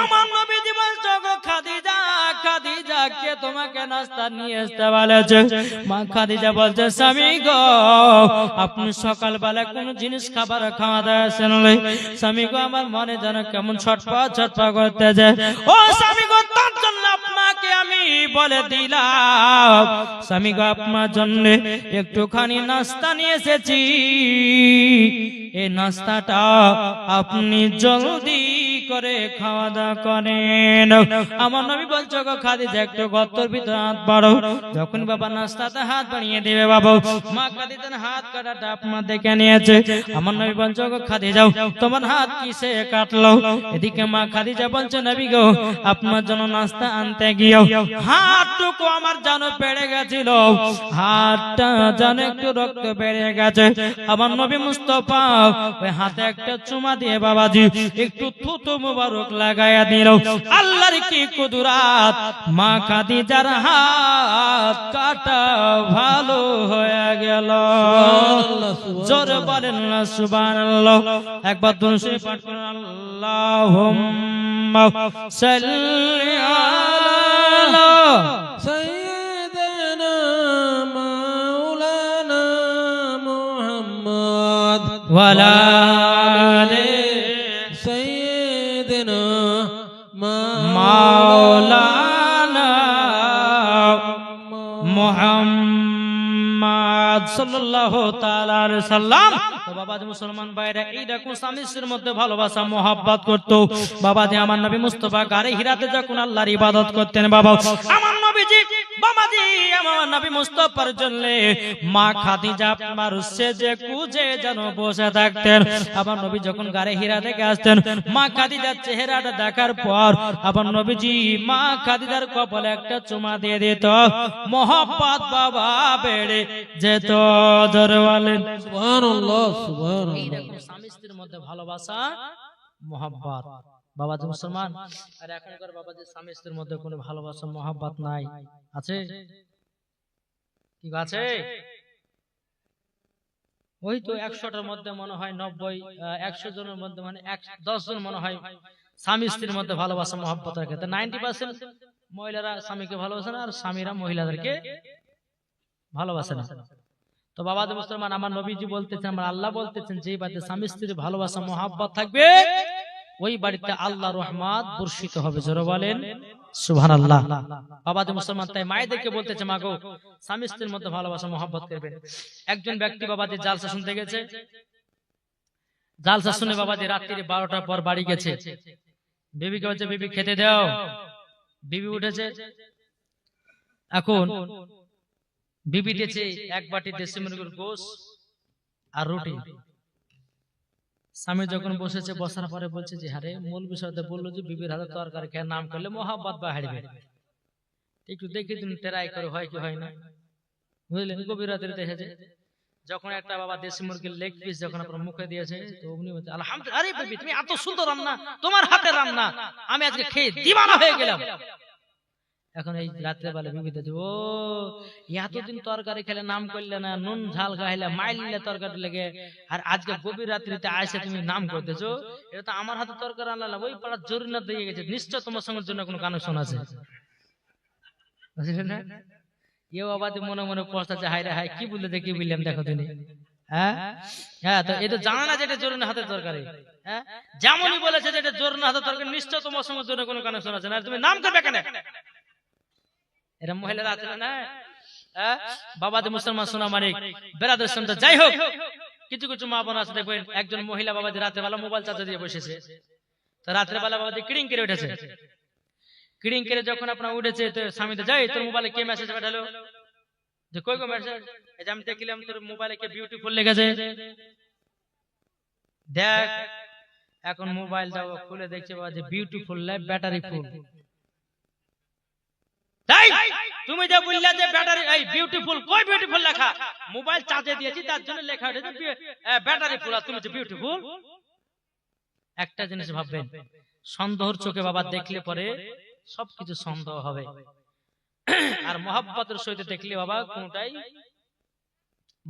আমার নবীজি বলছো গো খাদিজা, খাদিজা কে তোমাকে নাস্তা নিয়ে আসতে বলেছে? মা খাদিজা বলছে, স্বামী গো আপনি সকালবেলা কোন জিনিস খাবার খাওয়া দাওয়া আসেন, স্বামী গো আমার মনে যেন কেমন ছটপট ছটপট করতেছে। ও স্বামী গো তার জন্য আপনাকে আমি বলে দিলাম, স্বামী গো আপনার জন্য একটুখানি নাস্তা নিয়ে এসেছি, এই নাস্তাটা আপনি জলদি করে খাওয়া দাওয়া করেন। আমার নবী বলছো গো খাদিজা একটু গর্তের ভিতরে হাত বাড়ো। যখন বাবা নাস্তাতে হাত বাড়িয়ে দিবে বাবা, মা খাদিজার হাত কাটাটা আপনার দেখে নিয়েছে। আমার নবী বলছো গো খাদিজা তোমার হাত কিসে কাটলো? এদিকে মা খাদিজা বলছে, নবী গো আপনার জন্য নাস্তা আনতে গিয়েও হাতটুকু আমার যেন বেড়ে গেছিল, হাতটা যেন একটু রক্ত বেড়ে গেছে। আমার নবী মুস্তাফা ওই হাতে একটা চুমা দিয়ে বাবাজি একটু থুতু মুবারক লাগায়া দিল। আল্লাহর কি কুদরাত, মা খাদিজার হাত কাটা ভালো হয়ে গেল। জোরে বলেন না সুবহানাল্লাহ। একবার দুরূদ শরীফ পাঠ করুন, আল্লাহুম্মা সাল্লি আলা সাইয়্যিদিনা মাওলানা ওয়ালা سيدنا মাওলানা মুহাম্মদ সাল্লাল্লাহু তাআলা আলাইহি সাল্লাম। তো বাবাজি মুসলমান ভাইরা, এইরকম স্বামী স্ত্রীর মধ্যে ভালোবাসা মহব্বত করতো। বাবাজি আমার নবী মুস্তাফা গারে হিরাতে যখন আল্লাহর ইবাদত করতেন, বাবা আমার নবীজি বাবাজি আমার নবী মুস্তাফার জন্য মা খাদিজা আপনার সেজে কুজে যেন বসে থাকতেন। আমার নবী যখন গারে হিরা থেকে আসতেন, মা খাদিজার চেহারাটা দেখার পর আমার নবীজি মা খাদিজার কপালে একটা চুমা দিয়ে দিত। মহব্বত বাবা বেড়ে যেত। জোরে বলেন সুবহানাল্লাহ সুবহানাল্লাহ। এইরকম স্বামী স্ত্রীর মধ্যে ভালোবাসা মহব্বত। বাবাজি মুসলমান, আর এখনকার বাবাজি স্বামী স্ত্রীর মধ্যে কোনো ভালোবাসা মহব্বত নাই। আছে কি আছে? ওই তো 100টার মধ্যে মনে হয় 90, 100 জনের মধ্যে মানে 10 জন মনে হয় স্বামী স্ত্রীর মধ্যে ভালোবাসা মহব্বত রাখে। 90% মহিলারা স্বামীকে ভালোবাসে না, আর স্বামীরা মহিলাদেরকে ভালোবাসে না। তো বাবাজি মুসলমান, আমার নবীজি বলতেছেন, আমার আল্লাহ বলতেছেন, যে বাড়িতে স্বামী স্ত্রীর ভালোবাসা মহব্বত থাকবে ওই বাড়িতে আল্লাহ রহমত বর্ষিত হবে। জোরে বলেন সুবহানাল্লাহ। বাবাজি মুসলমান, তাই মায়েদেরকে বলতেছে, মা গো স্বামী স্ত্রীর মধ্যে ভালোবাসা মহব্বত করবেন। একজন ব্যক্তি বাবাজি জালসা শুনতে গেছে, জালসা শুনে বাবাজি রাত্রি 12টার পর বাড়ি গেছে। বিবিকে বলছে, বিবি খেতে দাও। বিবি উঠেছে, এখন বিবি দিয়েছে এক বাটি দেশি মুরগির গোশ আর রুটি। স্বামী যখন বসেছে, বসার পরে বলছে যে আরে মূল বিষয়টা বললো যে বিবির হাতে তরকারি খেয়ে নাম করলে মহাব্বত বাড়বে, একটু দেখে দিন ট্রাই করে হয় কি হয় না, বুঝলেন? গভীর রাতে দেখেছে যখন একটা বাবা দেশি মুরগির লেগ পিস যখন আপনার মুখে দিয়েছে, তো উনি বলছে আলহামদুলিল্লাহ, আরে বিবি তুমি এত সুন্দর রান্না, তোমার হাতে রান্না, আমি আজকে খেয়ে দিওয়ানা হয়ে গেলাম। এখন এই রাত্রে বেলা বিবিতে ও এতদিন তরকারি খেলে নাম করলে না, নুন ঝাল খাইলে মাইলে তরকারি লেগে, আর আজকে গভীর রাত্রিতে আইসে তুমি নাম করতেছো, এটা তো আমার হাতে তরকারি আনলা, ওই পাড়ার জরিনা দিয়ে গেছে, নিশ্চয় তোমার সঙ্গে জন্য কোনো কানেকশন আছে, বুঝলেন না? এও আবার মনে মনে পৌঁছাচ্ছে, হাই রে হাই কি বললে দেখি বললাম, দেখো তুমি হ্যাঁ হ্যাঁ, তো এটা জানা না যে এটা জরিনা হাতের তরকারি। হ্যাঁ, যেমনই বলেছে যে এটা জরিনা হাতের তরকারি, নিশ্চয় তোমার সঙ্গে জন্য কোনো কানেকশন আছে না, তুমি নাম করবে কেন? এরা মহিলারা আছে না? বাবাজি মুসলমান সোনা মানিক বেরাদের সঙ্গে, যাই হোক কিছু কিছু মা বোন আছে দেখবেন, একজন মহিলা বাবাজি রাতের বেলা মোবাইল চার্জ দিয়ে বসেছে, তো রাত্রে বেলা বাবাজি কিড়িং করে উঠেছে। কিড়িং করে যখন আপনার উঠেছে, তো স্বামীতে যাই তোর মোবাইলে কে মেসেজ পাঠালো, যে কই গো মেসেজ, এই যে আমি দেখলাম তোর মোবাইলে কে বিউটিফুল লেগেছে, দেখ। এখন মোবাইলটা খুলে দেখছে বাবাজি বিউটিফুল লাইফ ব্যাটারি ফুল। তাই তুমি যে বললে যে ব্যাটারি এই বিউটিফুল, কই বিউটিফুল লেখা, মোবাইল চার্জে দিয়েছি তার জন্য লেখা উঠেছে ব্যাটারি ফুল, আর তুমি যে বিউটিফুল। একটা জিনিস ভাববেন, সন্দেহর চোখে বাবা দেখলে পরে সবকিছু সন্দেহ হবে, আর মহব্বতের সহিত দেখলে বাবা কোনটাই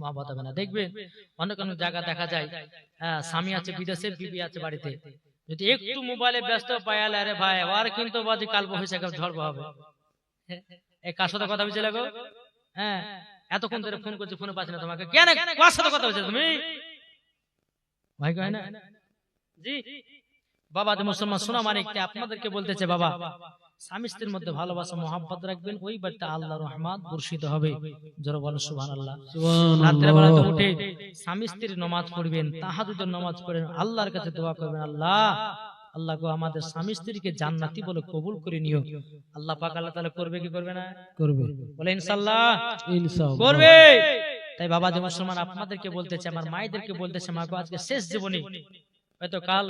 মহব্বত হবে না। দেখবেন অনেক অনেক জায়গা দেখা যায়, স্বামী আছে বিদেশে, বিবি আছে বাড়িতে, যদি একটু মোবাইলে ব্যস্ত পায়ালে, আরে ভাই আর কিন্তু বাজি কালব হয়েছে, ঝড় হবে। এই কার সাথে কথা বলছিলে গো? হ্যাঁ, এতক্ষণ ধরে ফোন করছি, ফোনে পাচ্ছি না তোমাকে, কেন কার সাথে কথা বলছো তুমি? ভাই কয় না জি। বাবা যে মুসলমান সোনা মানিক আপনাদেরকে বলতেছে, বাবা স্বামী স্ত্রীর মধ্যে ভালোবাসা মহব্বত রাখবেন, ওই বাড়িতে আল্লাহর রহমত বর্ষিত হবে। জোরে বলেন সুবহানাল্লাহ। রাতের বেলাতে উঠে স্বামী স্ত্রীর নামাজ পড়বেন, তাহাজ্জুদের নামাজ পড়েন, আল্লাহর কাছে দোয়া করবেন, আল্লাহ আল্লাহ গো আমাদের স্বামী স্ত্রীকে জান্নাতি বলে কবুল করে নিও। আল্লাহ পাক আল্লাহ তাআলা করবে কি করবে না? করবে, বলে ইনশাআল্লাহ ইনশাআল্লাহ করবে। তাই বাবা যে মুসলমান আপনাদেরকে বলতেছে, আমার মায়েদেরকে বলতেছে, মা গো আজকে শেষ জীবনী, হয়তো কাল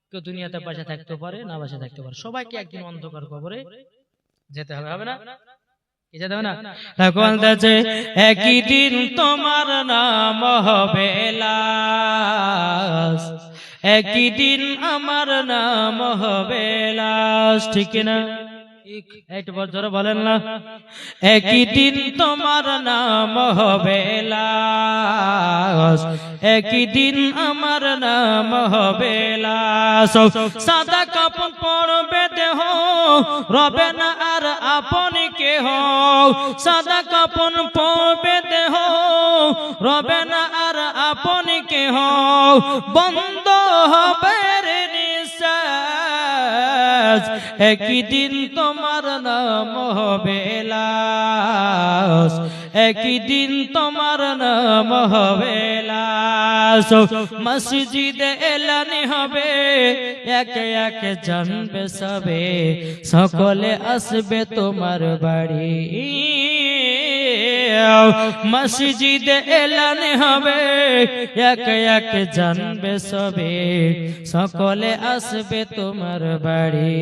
কেউ দুনিয়াতে বেঁচে থাকতে পারে, না বেঁচে থাকতে পারে, সবাইকে একদিন অন্ধকার কবরে যেতে হবে, হবে না? কি যেতে হবে না? তখন বলতেছে একই দিন তোমার নাম হবে লাশ, একই দিন আমার নাম হবে লাশ, ঠিক না? একটু জোরে বলেন না। একই দিন তোমার নাম হবে লাশ, একই দিন আমার নাম হবে লাশ। সাদা কাপড় পরবে দেহ, রবে না আর আপন কেহ। সাদা কাপড় পরবে দেহ, রবে না আর আপন কেহ। বন্ধ হবে রে নিঃশ্বাস, একদিন তোমার নাম হবে লাশ, একদিন তোমার নাম হবে লাশ। মসজিদে এলানি হবে, একে একে জানবে সবে, সকলে আসবে তোমার বাড়ি। মসজিদে এলানি হবে, একে একে জানবে সবে, সকলে আসবে তোমার বাড়ি।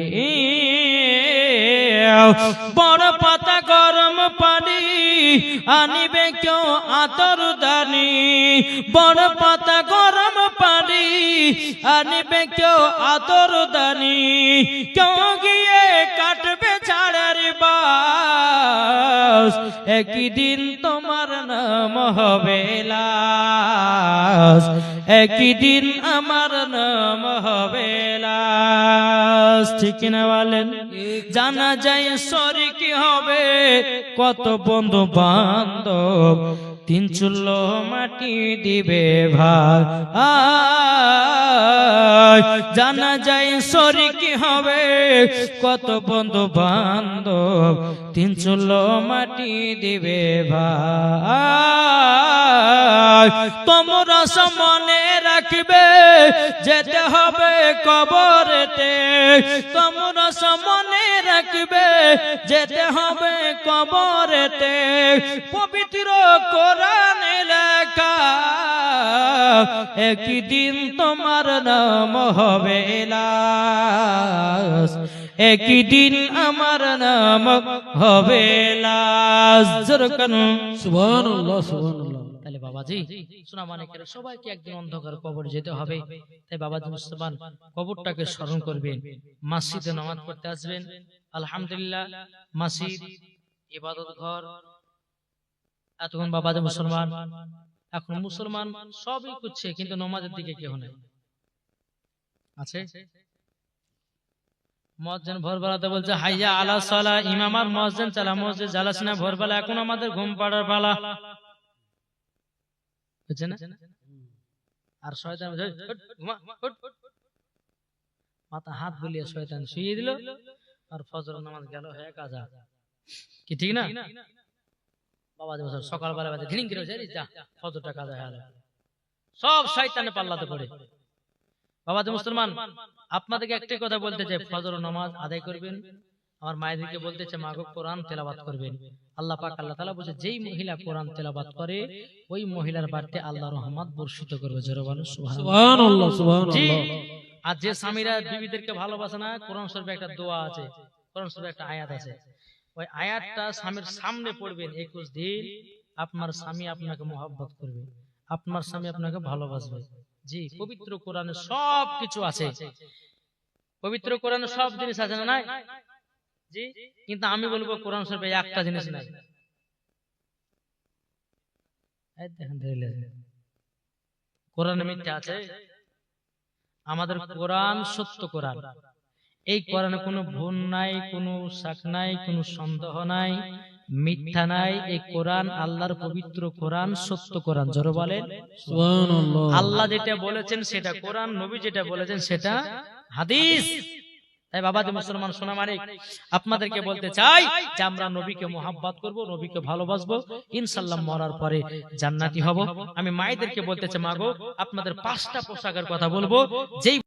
বড় পাতা গরম পানি আনিবে কেউ আতর দানি, বড় পাতা গরম পানি আনিবে কেউ আতর দানি, কেউ গিয়ে কাটবে ঝাড়ের বাস, একদিন তোমার নাম হবে লাশ, একদিন আমার নাম হবে লাশ। ঠিক না বলেন? জানা যায় শরীক হবে কত বন্ধু বান্ধব, তিন চুলো মাটি দিবে ভাই। জানা যায় শরীক হবে কত বন্ধু বান্ধব, তিন চুলো মাটি দিবে ভাই। তোমরা মনে রাখবে যেতে হবে কবরেতে, তোমরা মনে রাখবে যেতে হবে কবরেতে। পবিত্র কোরআনে লেখা একদিন তোমার নাম হবে লাশ, একদিন আমার নাম হবে লাশ। সুবহানাল্লাহ সুবহানাল্লাহ। তাহলে বাবাজি শোনা মানে করে সবাইকে একদিন অন্ধকার কবর যেতে হবে। তাই বাবাজি মুসলমান কবরটাকে স্মরণ করবেন, মসজিদে নামাজ পড়তে আসবেন। আলহামদুলিল্লাহ মসজিদ ইবাদত ঘর, এতক্ষণ বাবাজি মুসলমান, এখন মুসলমান সবই করছে কিন্তু নামাজের দিকে কেউ নাই আছে। মুয়াজ্জিন ভোরবেলাতে বলছে হাইয়া আলা সালাহ, ইমাম আর মুয়াজ্জিন চালা মসজিদ জ্বালাস না ভোরবেলা, এখন আমাদের ঘুম পাড়ার পালা বুঝছে না। আর শয়তান মাথা হাত বুলিয়ে শয়তান শুইয়ে দিল, আর ফজর নামাজ গেল হয়ে কাজা। কি ঠিক না বাবা? সকালবেলা বাজে ঢিং করে যা ফজরটা কাজা হয়ে গেল, সব শয়তানে পাল্লাতে পড়ে। বাবা মুসলমান আপনাদেরকে একটাই কথা বলতে চাই, ফজর নামাজ আদায় করবেন। আমার মায়েদেরকে বলতে চাই মাগো কোরআন তেলাওয়াত করবেন। আল্লাহ পাক আল্লাহ তাআলা বলেছে যেই মহিলা কোরআন তেলাওয়াত করে ওই মহিলার বাড়িতে আল্লাহর রহমত বর্ষিত করবে। জোরে বলেন সুবহানাল্লাহ সুবহানাল্লাহ। আর যে স্বামীরা বিবিদেরকে ভালোবাসে না, কোরআন শরীফে একটা দোয়া আছে, কোরআন শরীফে একটা আয়াত আছে, ওই আয়াতটা স্বামীর সামনে পড়বেন 21 দিন, আপনার স্বামী আপনাকে মহব্বত করবে, আপনার স্বামী আপনাকে ভালোবাসবে। জি, পবিত্র কোরআনে সব কিছু আছে, পবিত্র কোরআনে সব জিনিস আছে না নাই? জি, কিন্তু আমি বলবো কোরআন শরীফে একটা জিনিস নাই। এই দেখেন কোরআনে মিথ্যা আছে, আমাদের কোরআন সত্য কোরআন। এই কোরআনে কোনো ভুল নাই, কোনো শাক নাই, কোনো সন্দেহ নাই, মিথ্যা নাই। এই কোরআন আল্লাহর পবিত্র কোরআন, সত্য কোরআন। জোরে বলেন সুবহানাল্লাহ। আল্লাহ যেটা বলেছেন সেটা কোরআন, নবী যেটা বলেছেন সেটা হাদিস। তাই বাবা যে মুসলমান সোনা মানিক আপনাদেরকে বলতে চাই যে আমরা নবীকে মোহাব্বত করব, নবীকে ভালোবাসবো, ইনশাআল্লাহ মরার পরে জান্নাতি হব। আমি মায়েদেরকে বলতে চাই মাগো আপনাদের 5টা পোশাকের কথা বলবো, যেই